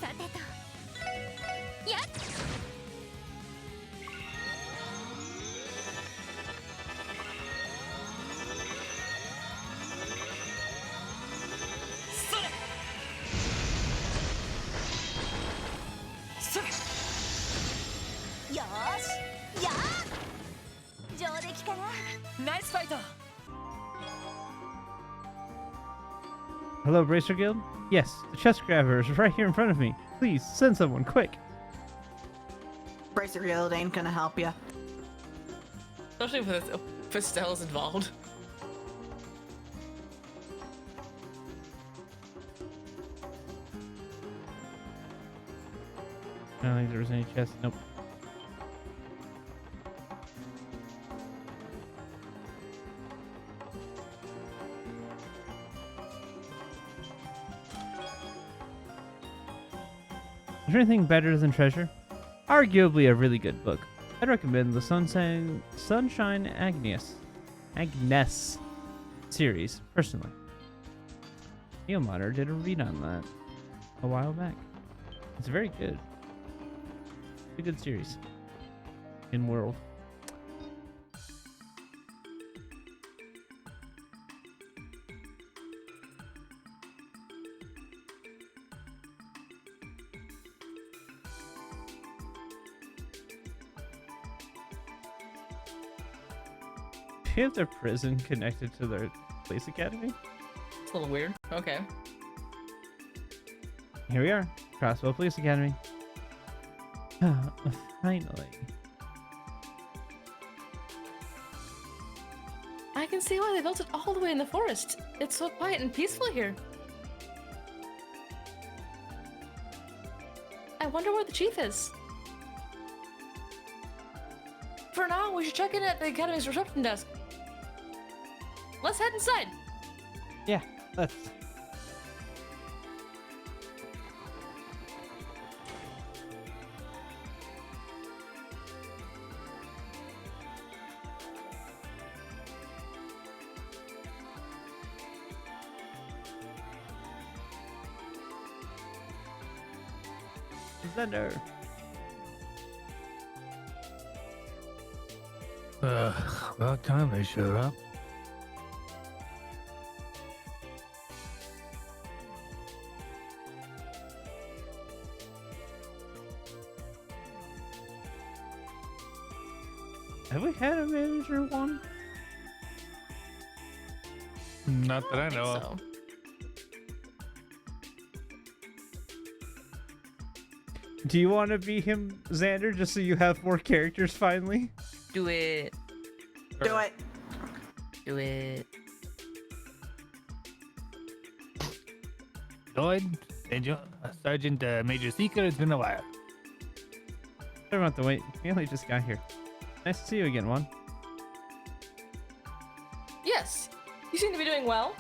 さてと。やっ。それ。それ。よーし。やあ。上出来かな。ナイスファイト。 Hello, Bracer Guild? Yes, the chest grabber is right here in front of me. Please, send someone, quick! Bracer Guild ain't gonna help you. Especially if Fistell's involved. I don't think there was any chest. Nope. Is there anything better than Treasure? Arguably a really good book. I'd recommend the Sunshine Agnes series, personally. Neomodder did a read on that a while back. It's very good. It's a good series. In world. Do you have their prison connected to their police academy? a little weird. Okay. Here we are, Crossbow Police Academy. Finally. I can see why they built it all the way in the forest. It's so quiet and peaceful here. I wonder where the chief is. For now, we should check in at the Academy's reception desk. Let's head inside. Yeah, let's. Zender. About time they showed up. Have we had a manager one? Not that I think know of. so. Do you want to be him, Xander, just so you have more characters finally? Do it. Do it. Do it. Lloyd, Sergeant Major Seeker, it's been a while. Sorry about the wait. We only just got here. Nice to see you again, Juan. Yes. You seem to be doing well.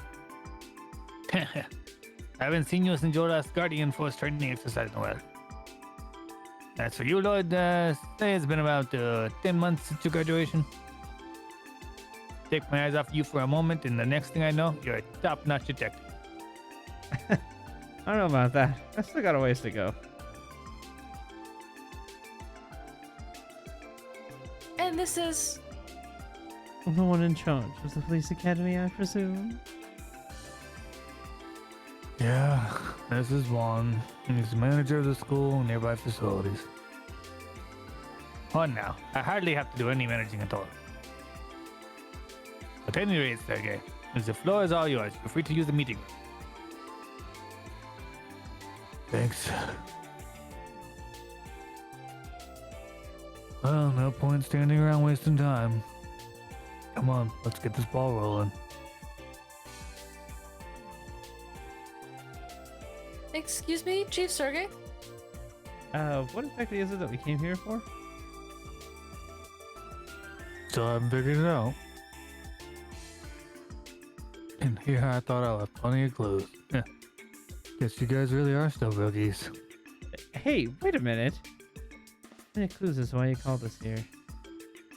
I haven't seen you since your last Guardian Force training exercise in a while. As for you, Lloyd, say it's been about 10 months since your graduation. Take my eyes off you for a moment, and the next thing I know, you're a top-notch detective. I don't know about that. I still got a ways to go. And this is... I'm the one in charge of the police academy, I presume. Yeah, this is Juan. He's the manager of the school and nearby facilities. On now. I hardly have to do any managing at all. At any rate, Sergey, the floor is all yours. Feel free to use the meeting room. Thanks. Well, no point standing around wasting time. Come on, let's get this ball rolling. Excuse me, Chief Sergey? What exactly is it that we came here for? Still haven't figured it out. And here I thought I left plenty of clues. Yeah. Guess you guys really are still rookies. Hey, wait a minute. Any clues as to why you called us here?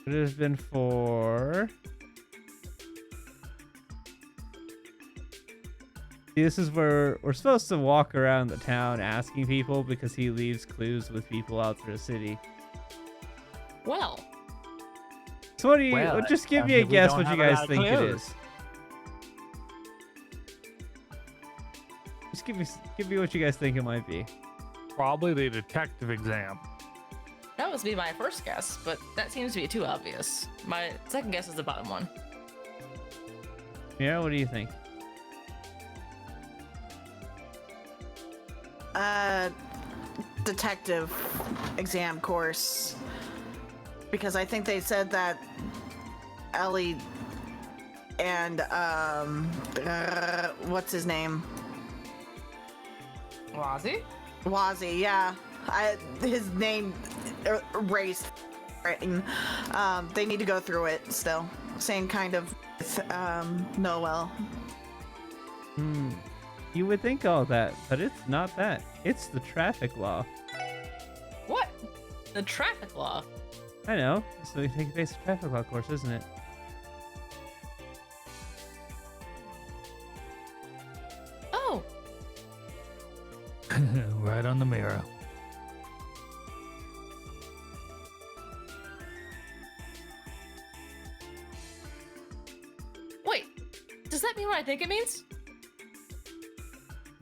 It has been for... See, this is where we're supposed to walk around the town asking people because he leaves clues with people out through the city. Well, So what do you... Well, just give me a we guess don't what you have a guys lot of think it clues. is. Just give me what you guys think it might be. Probably the detective exam. that was be my first guess, but that seems to be too obvious. My second guess is the bottom one. Yeah, what do you think? Detective exam course. Because I think they said that Ellie and, what's his name? Wazzy? Wazzy, yeah. His name erased. And, they need to go through it still. Same kind of with, Noel. You would think all that, but it's not that. It's the traffic law. What? The traffic law. I know. So we take a basic traffic law course, isn't it? Oh, Right on the mirror. wait. Does that mean what I think it means?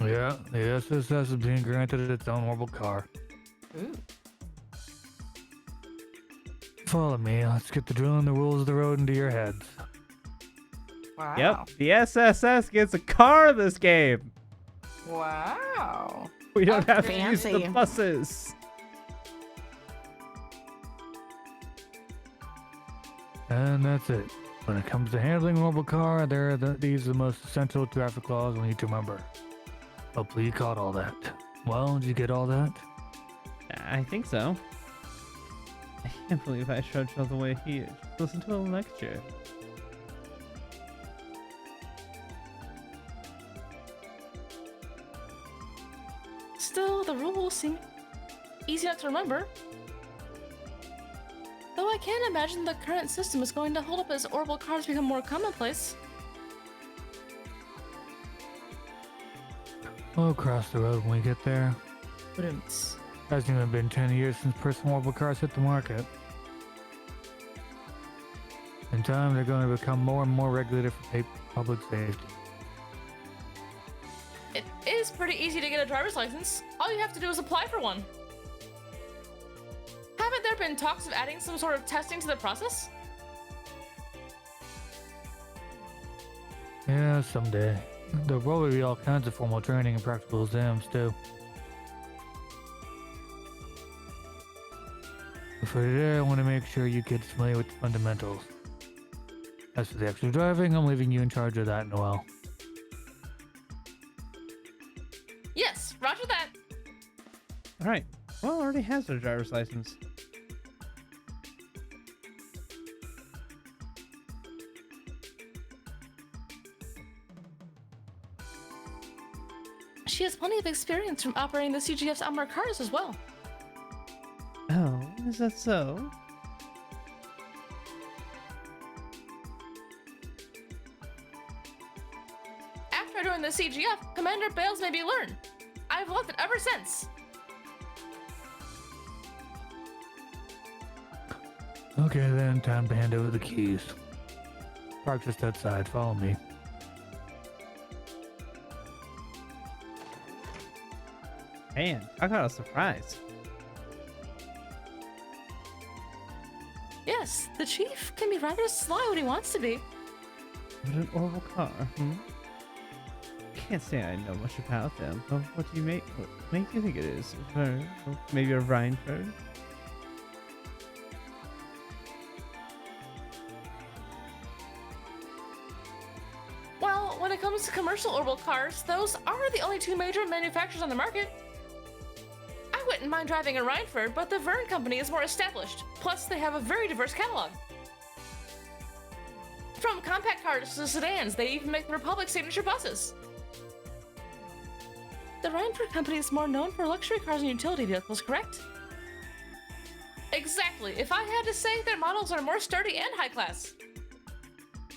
Yeah, the SSS is being granted its own horrible car. Ooh. Follow me. Let's get the drill and the rules of the road into your heads. Wow. Yep, the SSS gets a car this game. Wow. We don't have to use Fancy. the buses. And that's it. When it comes to handling a mobile car, these are the most essential traffic laws we need to remember. Hopefully you caught all that. Well, did you get all that? I think so. I can't believe I trudged all the way here. Just listen to a lecture. Still, the rules seem easy enough to remember. Though I can't imagine the current system is going to hold up as orbital cars become more commonplace. We'll cross the road when we get there. Wouldn't. Hasn't even been 10 years since personal orbital cars hit the market. In time, they're going to become more and more regulated for public safety. It is pretty easy to get a driver's license. All you have to do is apply for one. Haven't there been talks of adding some sort of testing to the process? Yeah, someday. There'll probably be all kinds of formal training and practical exams, too. But for today, I want to make sure you get familiar with the fundamentals. As for the actual driving, I'm leaving you in charge of that, Noel. Yes, roger that. Alright, well, already has her driver's license. She has plenty of experience from operating the CGF's armored cars as well. Oh, is that so? After I joined the CGF, Commander Bales made me learn. I've loved it ever since. Okay then, time to hand over the keys. Park just outside, follow me. Man, I got a surprise. Yes, the chief can be rather sly when he wants to be. What an orbital car, Can't say I know much about them, but what makes you think it is? A Vern? Or maybe a Rhineford? Well, when it comes to commercial orbital cars, those are the only two major manufacturers on the market. I wouldn't mind driving a Rhineford, but the Vern company is more established. Plus, they have a very diverse catalog. From compact cars to sedans, they even make the Republic signature buses. The Rhineford company is more known for luxury cars and utility vehicles, correct? Exactly. If I had to say, their models are more sturdy and high class.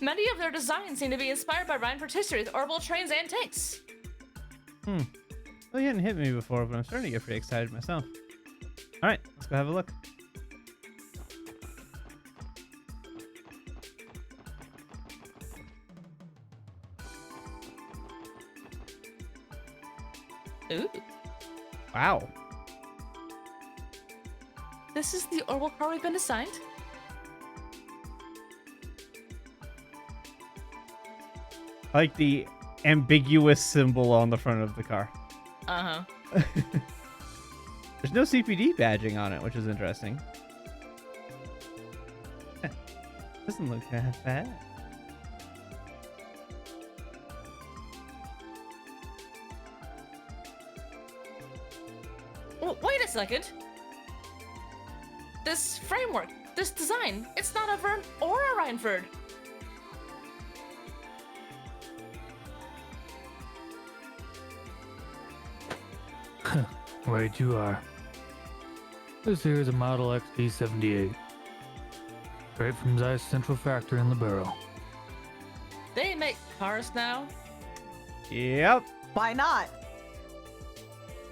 Many of their designs seem to be inspired by Rhineford's history with orbital trains and tanks. Well, you hadn't hit me before, but I'm starting to get pretty excited myself. Alright, let's go have a look. Ooh. Wow. This is the orbital car we've been assigned. I like the ambiguous symbol on the front of the car. Uh-huh. There's no CPD badging on it, which is interesting. Doesn't look that bad. Wait a second. This framework, this design, it's not a Vern or a Rhineford. Right you are. This here is a Model XD78. Straight from Zeiss Central Factory in Libero. They make cars now? Yep. Why not?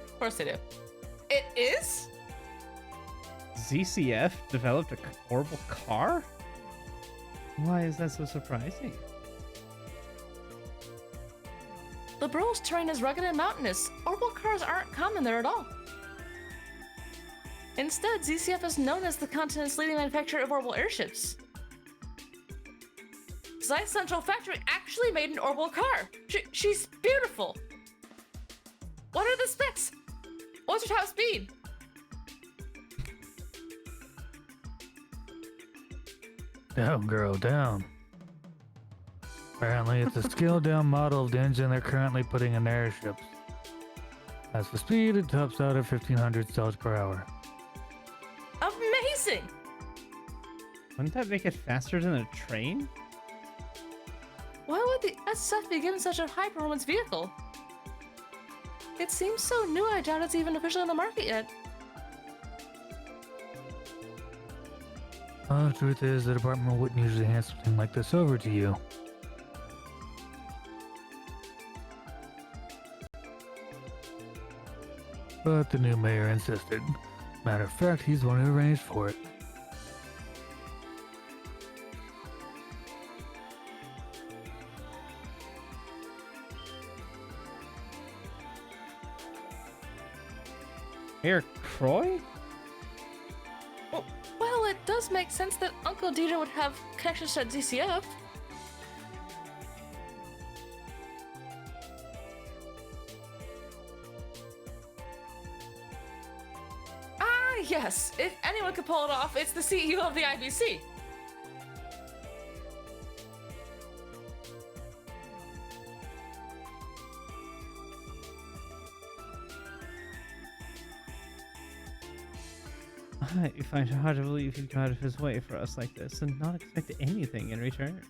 Of course they do. It is? ZCF developed a orbital car? Why is that so surprising? Libero's terrain is rugged and mountainous. Orbital cars aren't common there at all. Instead, ZCF is known as the continent's leading manufacturer of orbital airships. Zeiss Central Factory actually made an orbital car. She's beautiful. What are the specs? What's her top speed? Down, girl, down. Apparently, it's a scaled-down model of the engine they're currently putting in airships. As for speed, it tops out at 1,500 cells per hour. Amazing! Wouldn't that make it faster than a train? Why would the SF be given such a high-performance vehicle? It seems so new, I doubt it's even officially on the market yet. Well, the truth is, the department wouldn't usually hand something like this over to you. But the new mayor insisted. Matter of fact, he's the one who arranged for it. Mayor Croy? Well, it does make sense that Uncle Dieter would have connections to DCF. Ah, yes. If anyone could pull it off, it's the CEO of the IBC. I find it hard to believe he'd go out of his way for us like this and not expect anything in return.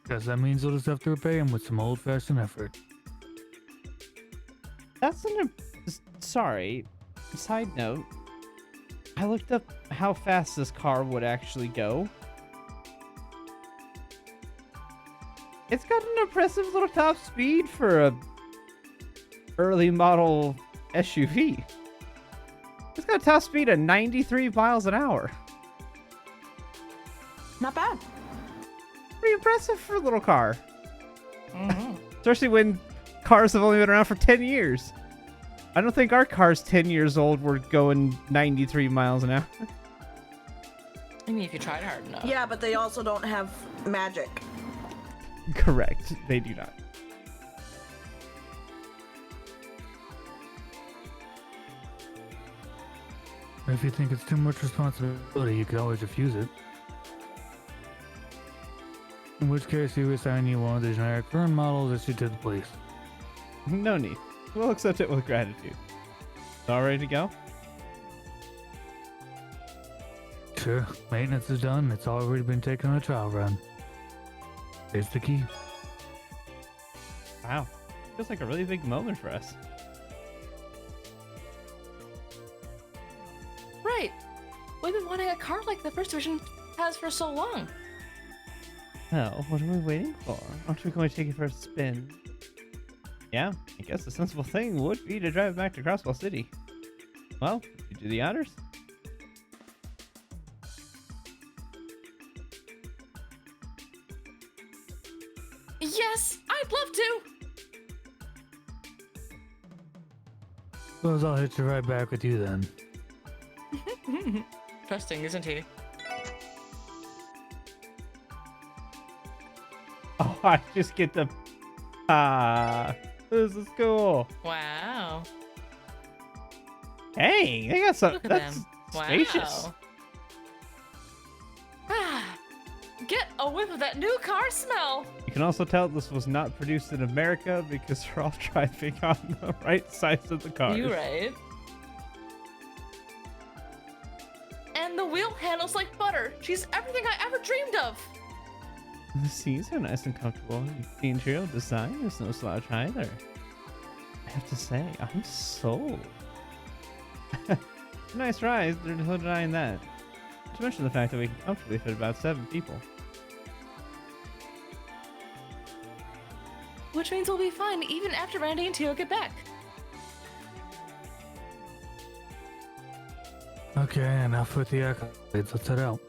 Guess that means we'll just have to repay him with some old-fashioned effort. That's an... Sorry. Side note. I looked up how fast this car would actually go. It's got an impressive little top speed for a early model SUV. It's got a top speed of 93 miles an hour. Not bad. Pretty impressive for a little car. Especially when cars have only been around for 10 years. I don't think our car's 10 years old were going 93 miles an hour. I mean, if you tried hard enough. Yeah, but they also don't have magic. Correct. They do not. If you think it's too much responsibility, you could always refuse it. In which case, we assign you one of the generic firm models issued to the police. No need. We'll accept it with gratitude. All ready to go? Sure, maintenance is done. It's already been taken on a trial run. Here's the key. Wow. Feels like a really big moment for us. Right. We've been wanting a car like the First Division has for so long. Well, what are we waiting for? Aren't we going to take it for a spin? Yeah, I guess the sensible thing would be to drive back to Crosswell City. Well, you do the honors. Yes, I'd love to. Suppose I'll hitch a ride back with you then. Trusting, isn't he? Oh, I just get the... this is cool. Wow. Hey, they got some... Look at That's them. spacious. Wow. Ah, get a whiff of that new car smell. You can also tell this was not produced in America because we're all driving on the right sides of the car. You right. And the wheel handles like butter. She's everything I ever dreamed of. The seats are nice and comfortable. The interior design is no slouch either. I have to say, I'm sold. Nice ride, there's no denying that. Not to mention the fact that we can comfortably fit about 7 people. Which means we'll be fine even after Randy and Tio get back. Okay, enough with the accolades. Let's head out.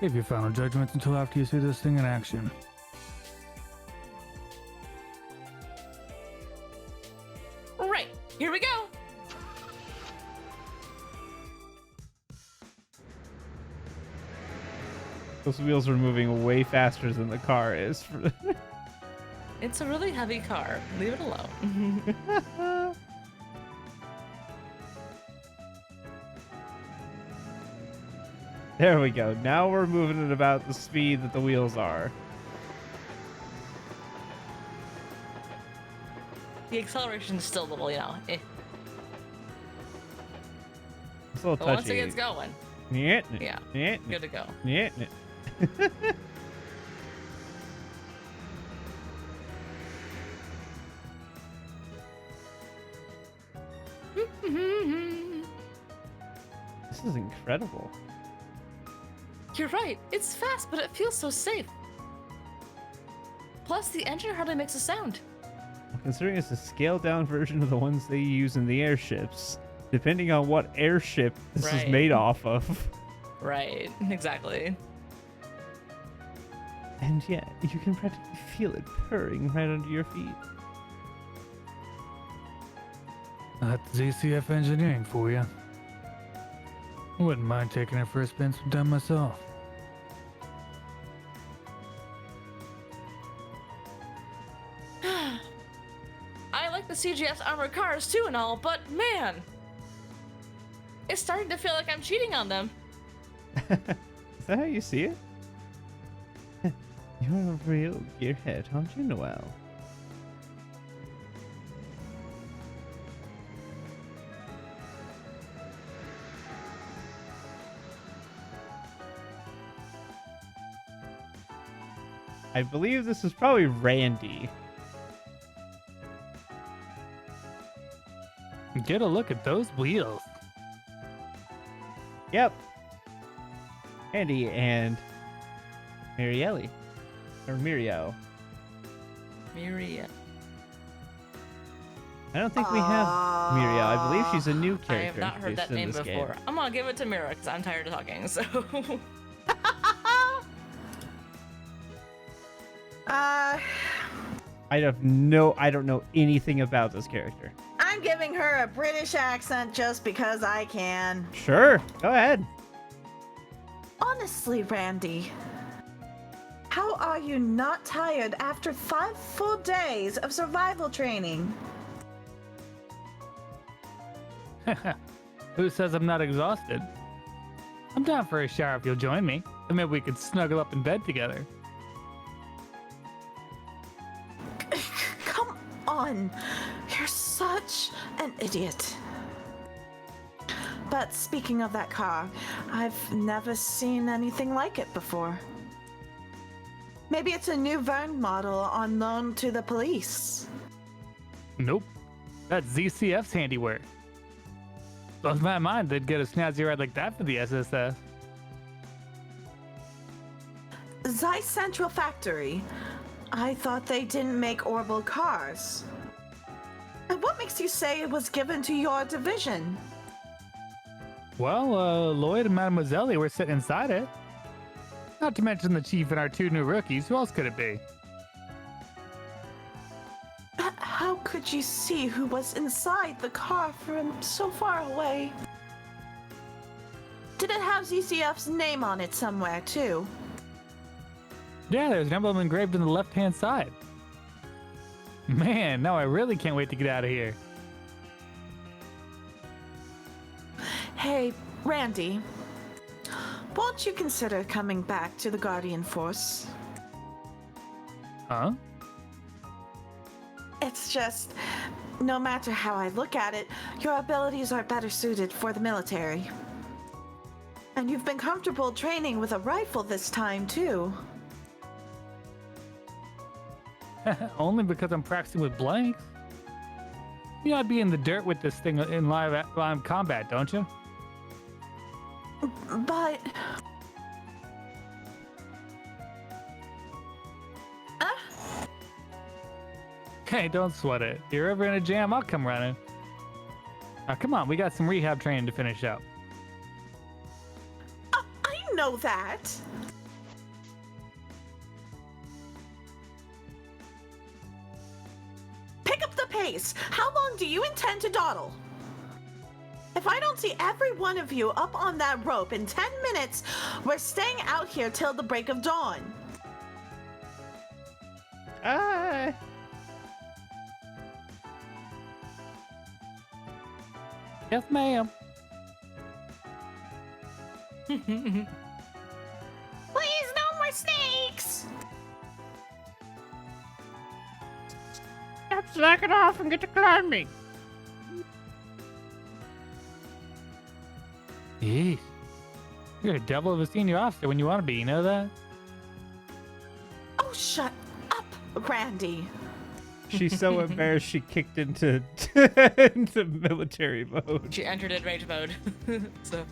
Save your final judgments until after you see this thing in action. Right, here we go. Those wheels are moving way faster than the car is. It's a really heavy car. Leave it alone. There we go. Now we're moving at about the speed that the wheels are. The acceleration's still a little, eh. It's a little But touchy. once it gets going, Yeah. yeah, good to go. Yeah. This is incredible. You're right. It's fast, but it feels so safe. Plus, the engine hardly makes a sound. Considering it's a scaled down version of the ones they use in the airships, depending on what airship this is Right. made off of. Right, exactly. And yeah, you can practically feel it purring right under your feet. That's ZCF engineering for you. I wouldn't mind taking it for a spin sometime myself. I like the CGS armored cars too and all, but man, it's starting to feel like I'm cheating on them. Is that how you see it? You're a real gearhead, aren't you, Noel? I believe this is probably Randy. Get a look at those wheels. Yep. Randy and Marielle. Or Mirio. Miria. I don't think we have Mirio. I believe she's a new I character. have not heard that introduced in name this game. before. I'm gonna give it to Mira because I'm tired of talking, so. I don't know anything about this character. I'm giving her a British accent just because I can. Sure, go ahead. Honestly, Randy, how are you not tired after 5 full days of survival training? Who says I'm not exhausted? I'm down for a shower if you'll join me. And maybe we could snuggle up in bed together. Come on, you're such an idiot. But speaking of that car, I've never seen anything like it before. Maybe it's a new Verne model on loan to the police. Nope. That's ZCF's handiwork. Lost my mind they'd get a snazzy ride like that for the SSS. Zeiss Central Factory. I thought they didn't make orbital cars. And what makes you say it was given to your division? Well, Lloyd and Mademoiselle were sitting inside it. Not to mention the chief and our 2 new rookies. Who else could it be? But how could you see who was inside the car from so far away? Did it have ZCF's name on it somewhere, too? Yeah, there's an emblem engraved on the left-hand side. Man, now I really can't wait to get out of here. Hey, Randy. Won't you consider coming back to the Guardian Force? Huh? It's just, no matter how I look at it, your abilities are better suited for the military. And you've been comfortable training with a rifle this time, too. Only because I'm practicing with blanks. You know I'd be in the dirt with this thing in live combat, don't you? But... Hey, don't sweat it. If you're ever in a jam, I'll come running. Now, come on, we got some rehab training to finish up. I know that. Pick up the pace. How long do you intend to dawdle? If I don't see every one of you up on that rope in 10 minutes, we're staying out here till the break of dawn. Yes, ma'am. Please, no more snakes! Stop slacking off and get to climbing. Jeez. You're a devil of a senior officer when you want to be, you know that? Oh, shut up, Randy. She's so embarrassed she kicked into into military mode. She entered in rage mode. So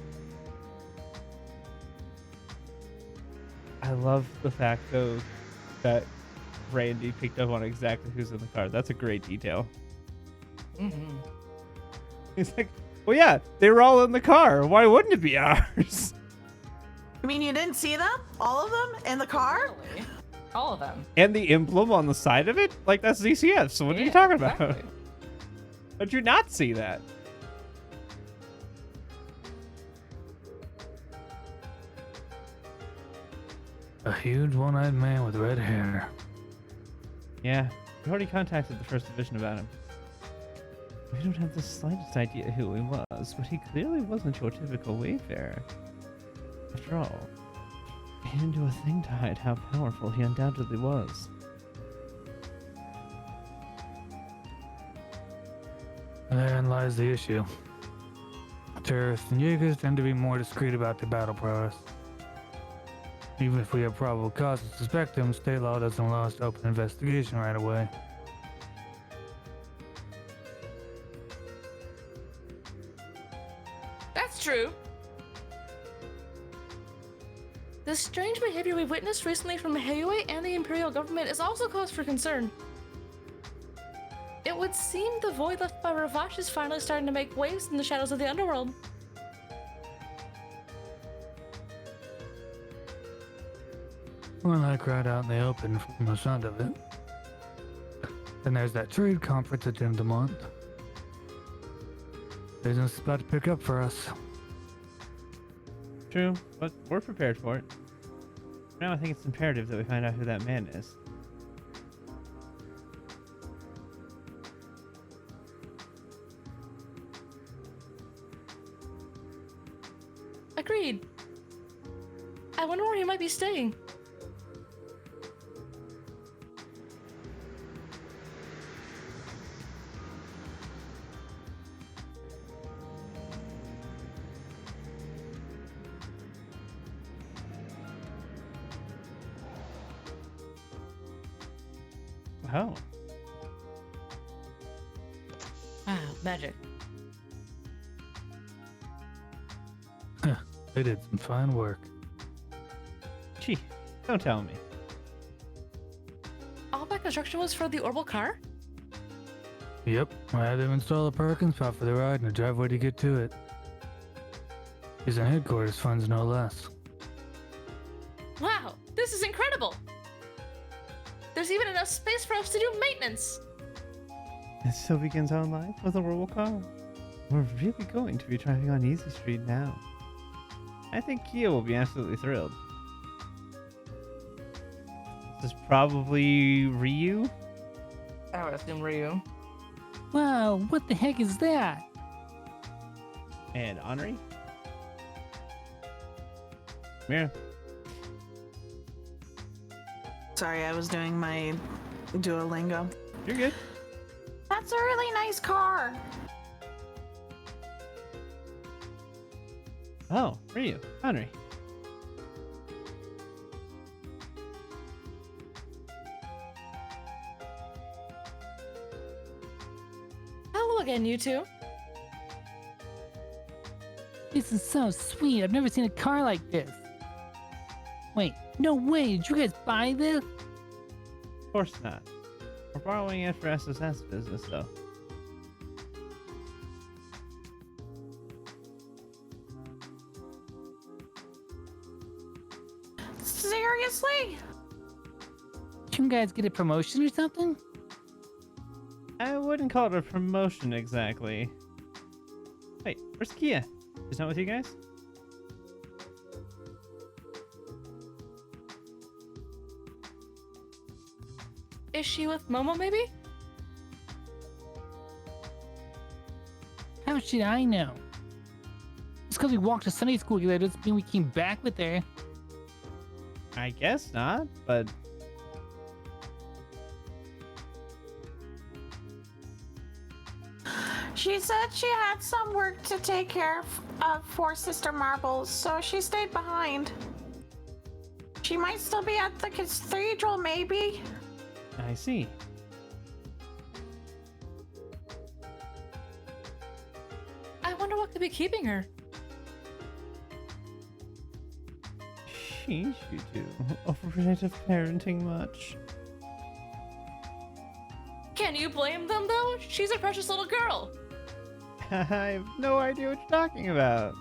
I love the fact though that Randy picked up on exactly who's in the car. That's a great detail. mm-hmm. He's like, well, yeah, they were all in the car. Why wouldn't it be ours? I mean, you didn't see them? All of them in the car? Really? All of them. And the emblem on the side of it? Like, that's ZCF. So what are you talking about? Exactly. How'd you not see that? A huge one-eyed man with red hair. Yeah, we already contacted the First Division about him. We don't have the slightest idea who he was, but he clearly wasn't your typical wayfarer. After all, he didn't do a thing to hide how powerful he undoubtedly was. Therein lies the issue. Terrorists and Jaegers tend to be more discreet about their battle prowess. Even if we have probable cause to suspect them, state law doesn't allow us to open an investigation right away. That's true. The strange behavior we've witnessed recently from Heiue and the Imperial government is also cause for concern. It would seem the void left by Ravash is finally starting to make waves in the shadows of the underworld. Well, I cried out in the open from the sound of it. Then there's that trade conference at the end of the month. Business is about to pick up for us. True, but we're prepared for it. Now I think it's imperative that we find out who that man is. Agreed. I wonder where he might be staying. Oh. Wow, magic. They did some fine work. Gee, don't tell me. All that construction was for the orbital car? Yep, I had them install a parking spot for the ride and a driveway to get to it. Using headquarters funds, no less. Wow, this is incredible! There's even enough space for us to do maintenance! It still begins our life with a roll car. We're really going to be driving on Easy Street now. I think Kia will be absolutely thrilled. This is probably Ryu. I would assume Ryu. Wow, what the heck is that? And Henri. Mira. Sorry, I was doing my Duolingo. You're good. That's a really nice car. Oh, Ryu. Henri. Hello again, you two. This is so sweet. I've never seen a car like this. Wait, no way. Did you guys buy this? Of course not. We're borrowing it for SSS business, though. Seriously? Did you guys get a promotion or something? I wouldn't call it a promotion exactly. Wait, where's Kia? She's not with you guys? Is she with Momo, maybe? How should I know? Just because we walked to Sunday school together doesn't mean we came back with her. I guess not, but She said she had some work to take care of for Sister Marbles, so she stayed behind. She might still be at the cathedral, maybe. I see. I wonder what could be keeping her. Sheesh, you two. Overrated parenting much. Can you blame them, though? She's a precious little girl. I have no idea what you're talking about.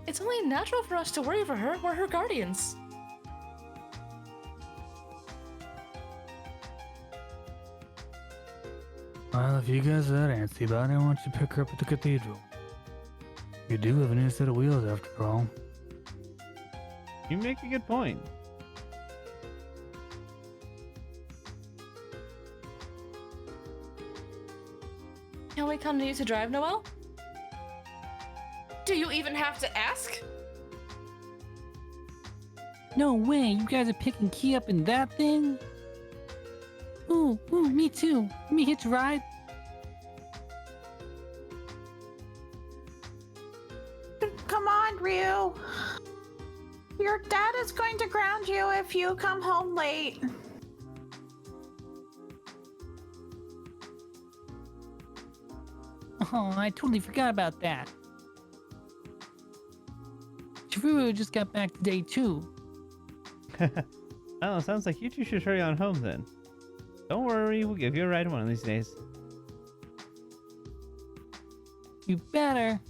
It's only natural for us to worry for her. We're her guardians. Well, if you guys are that antsy about it, why don't you pick her up at the cathedral? You do have a new set of wheels after all. You make a good point. Can we come to you to drive, Noelle? Do you even have to ask? No way, you guys are picking Key up in that thing? Ooh, me too. Let me hitch a ride. Come on, Ryu. Your dad is going to ground you if you come home late. Oh, I totally forgot about that. Chiruru just got back today too. Oh, sounds like you two should hurry on home then. Don't worry, we'll give you a ride one of these days. You better.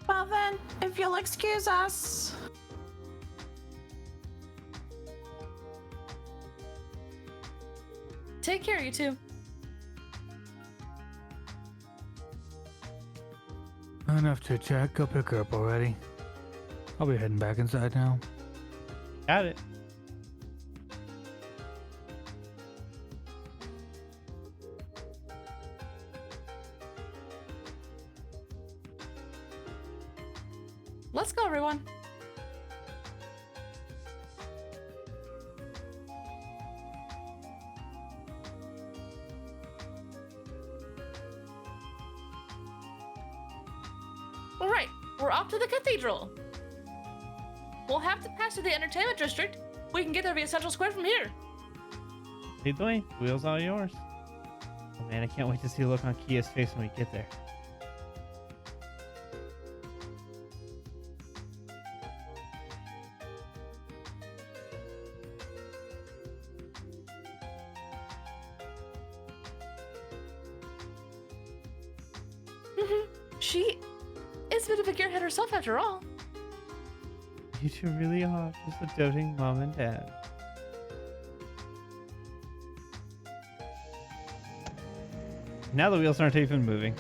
Well then, if you'll excuse us. Take care, you two. Enough to check. Go pick her up already. I'll be heading back inside now. Got it. Let's go, everyone. All right, we're off to the cathedral. We'll have to pass through the entertainment district. We can get there via Central Square from here. Lead the way. Wheels all yours. Oh man, I can't wait to see the look on Kia's face when we get there. She is a bit of a gearhead herself, after all. You two really are just a doting mom and dad. Now the wheels aren't even moving.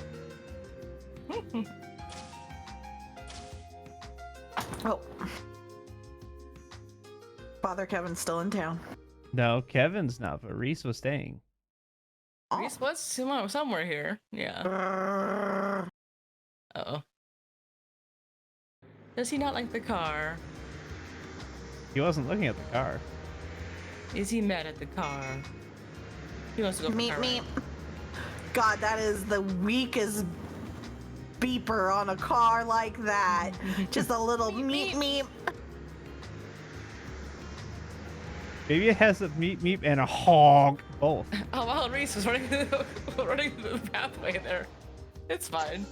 Oh. Father Kevin's still in town. No, Kevin's not, but Reese was staying. Reese was somewhere here. Yeah. Uh-oh. Does he not like the car? He wasn't looking at the car. Is he mad at the car? He wants to go for Meep car meep. ride. God, that is the weakest beeper on a car like that. Just a little meep meep. Maybe it has a meep meep and a honk. Both. Oh, well, Reese was running running the pathway there. It's fine.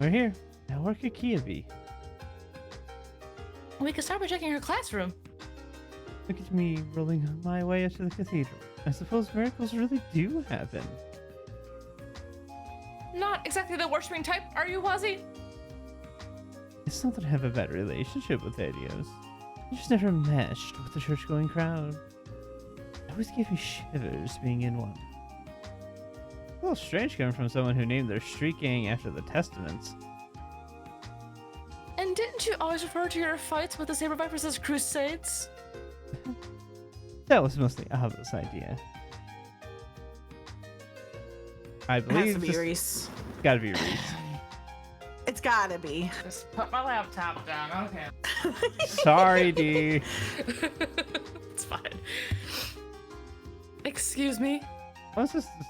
We're here. Now where could Kia be? We could start by checking her classroom. Look at me rolling my way up to the cathedral. I suppose miracles really do happen. not exactly the worshipping type, are you, Wazzy? It's not that I have a bad relationship with Adios. I just never meshed with the church-going crowd. It always gave me shivers being in one. A little strange coming from someone who named their street gang after the Testaments. And didn't you always refer to your fights with the Saber Vipers as crusades? That was mostly Abba's idea. I believe Has to be this- Reese. Gotta be Reese. It's gotta be. Just put my laptop down, okay. Sorry, D. It's fine. Excuse me? Once this is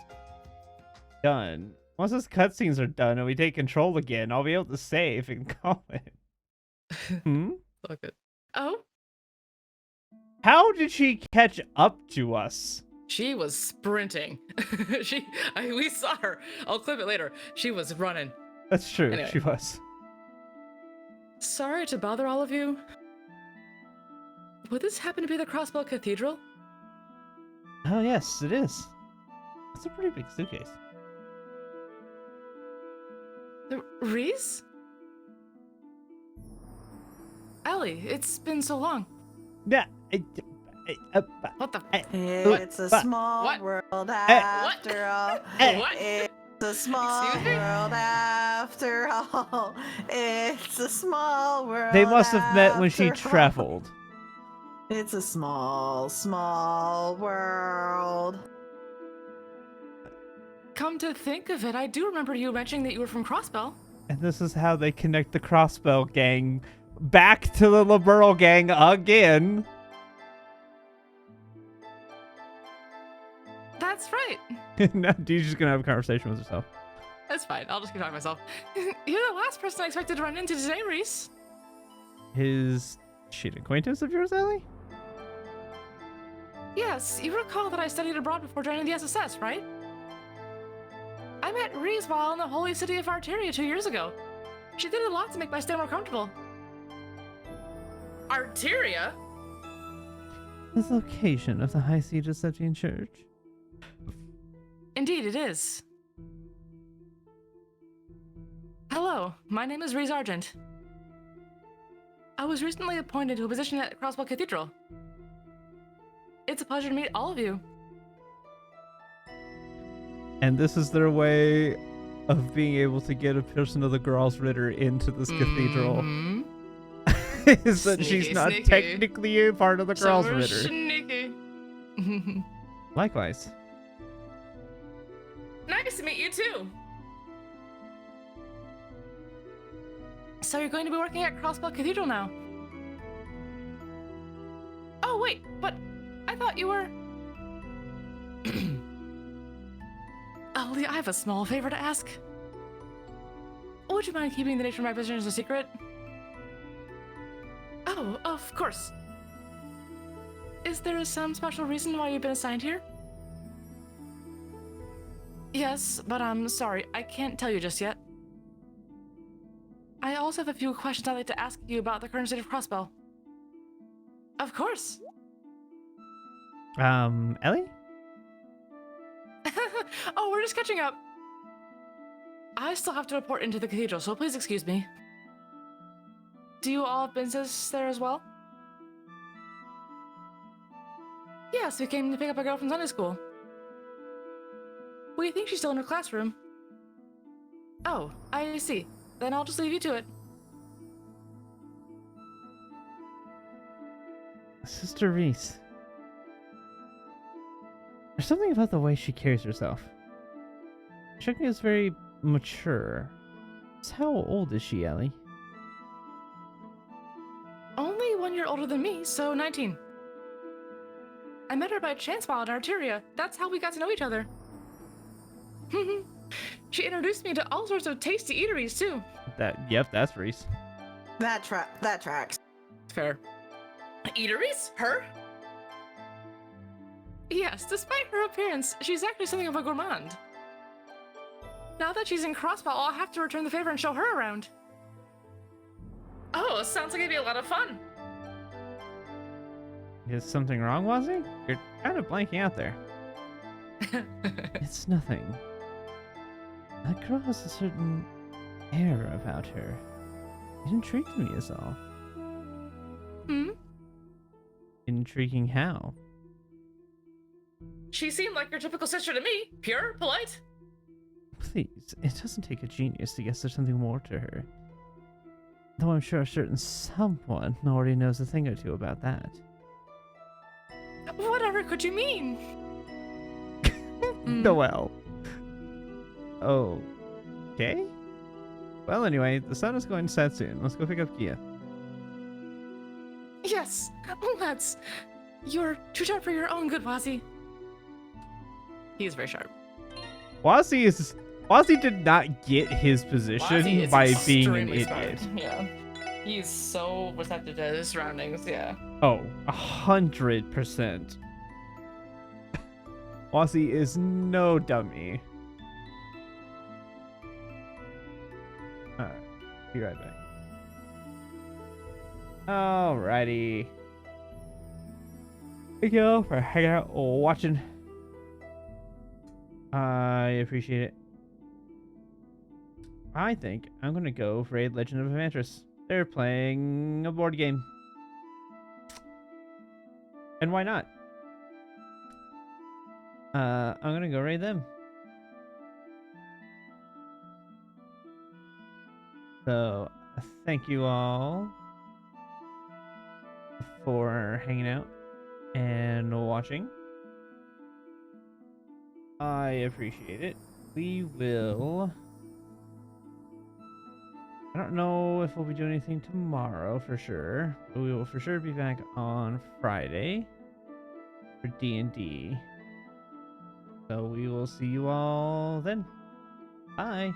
done, once these cutscenes are done and we take control again, I'll be able to save and call it. Hmm? Look it. Oh, How did she catch up to us? she was sprinting. We saw her. I'll clip it later. She was running. That's true, Anyway. she was. Sorry to bother all of you. Would this happen to be the Crossbow Cathedral? Oh yes, it is. It's a pretty big suitcase. Reese? Ellie, it's been so long. Yeah. What the? It's a What? small What? world after all. What? It's a small Excuse me? world after all. It's a small world. They must have met when she after all. traveled. It's a small, small world. Come to think of it, I do remember you mentioning that you were from Crossbell. And this is how they connect the Crossbell gang back to the Liberal gang again. That's right. Now Dee's just gonna have a conversation with herself. That's fine. I'll just keep talking to myself. You're the last person I expected to run into today, Reese. Is she an acquaintance of yours, Ellie? Yes, you recall that I studied abroad before joining the SSS, right? I met Reese while in the holy city of Arteria 2 years ago. She did a lot to make my stay more comfortable. Arteria? The location of the High Seat of Septian Church. Indeed, it is. Hello, my name is Reese Argent. I was recently appointed to a position at Crossbow Cathedral. It's a pleasure to meet all of you. And this is their way of being able to get a person of the Girls Ritter into this cathedral. Mhm. Is that she's Sneaky, not sneaky. technically a part of the Girls So Ritter. sneaky. Likewise. Nice to meet you too. So you're going to be working at Crossbow Cathedral now? Oh wait, but I thought you were... Ellie, I have a small favor to ask. Would you mind keeping the nature of my position as a secret? Oh, of course. Is there some special reason why you've been assigned here? Yes, but I'm sorry, I can't tell you just yet. I also have a few questions I'd like to ask you about the current state of Crossbell. Of course. Ellie? Oh, we're just catching up. I still have to report into the cathedral, so please excuse me. Do you all have business there as well? Yes, we came to pick up a girl from Sunday school. We think she's still in her classroom. Oh, I see. Then I'll just leave you to it. Sister Reese. There's something about the way she carries herself. She struck me as very mature. So how old is she, Ellie? Only 1 year older than me, so 19. I met her by chance while in Arteria. That's how we got to know each other. She introduced me to all sorts of tasty eateries, too. Yep, that's Reese. That tracks. Fair. Eateries? Her? Yes, despite her appearance, she's actually something of a gourmand. Now that she's in Crossbow, I'll have to return the favor and show her around. Oh, sounds like it'd be a lot of fun. Is something wrong, Wazzy? You're kind of blanking out there. It's nothing. That girl has a certain air about her. It intrigued me is all. Hmm? Intriguing how? She seemed like your typical sister to me. Pure, polite. Please, it doesn't take a genius to guess there's something more to her. Though I'm sure a certain someone already knows a thing or two about that. Whatever could you mean? Noel. Oh. Okay? Well, anyway, the sun is going to set soon. Let's go pick up Kia. Yes, let's. You're too sharp for your own good, Wazzy. He is very sharp. Wazzy did not get his position Wazzy is by being an extremely idiot. smart. Yeah. He's so receptive to his surroundings, yeah. Oh, 100%. Wazzy is no dummy. Alright, be right back. Alrighty. Thank you all for hanging out or watching. I appreciate it. I think I'm gonna go raid Legend of Evantris. They're playing a board game. And why not? I'm gonna go raid them. So, thank you all for hanging out and watching. I appreciate it. We will... I don't know if we'll be doing anything tomorrow for sure, but we will for sure be back on Friday for D&D. So we will see you all then. Bye.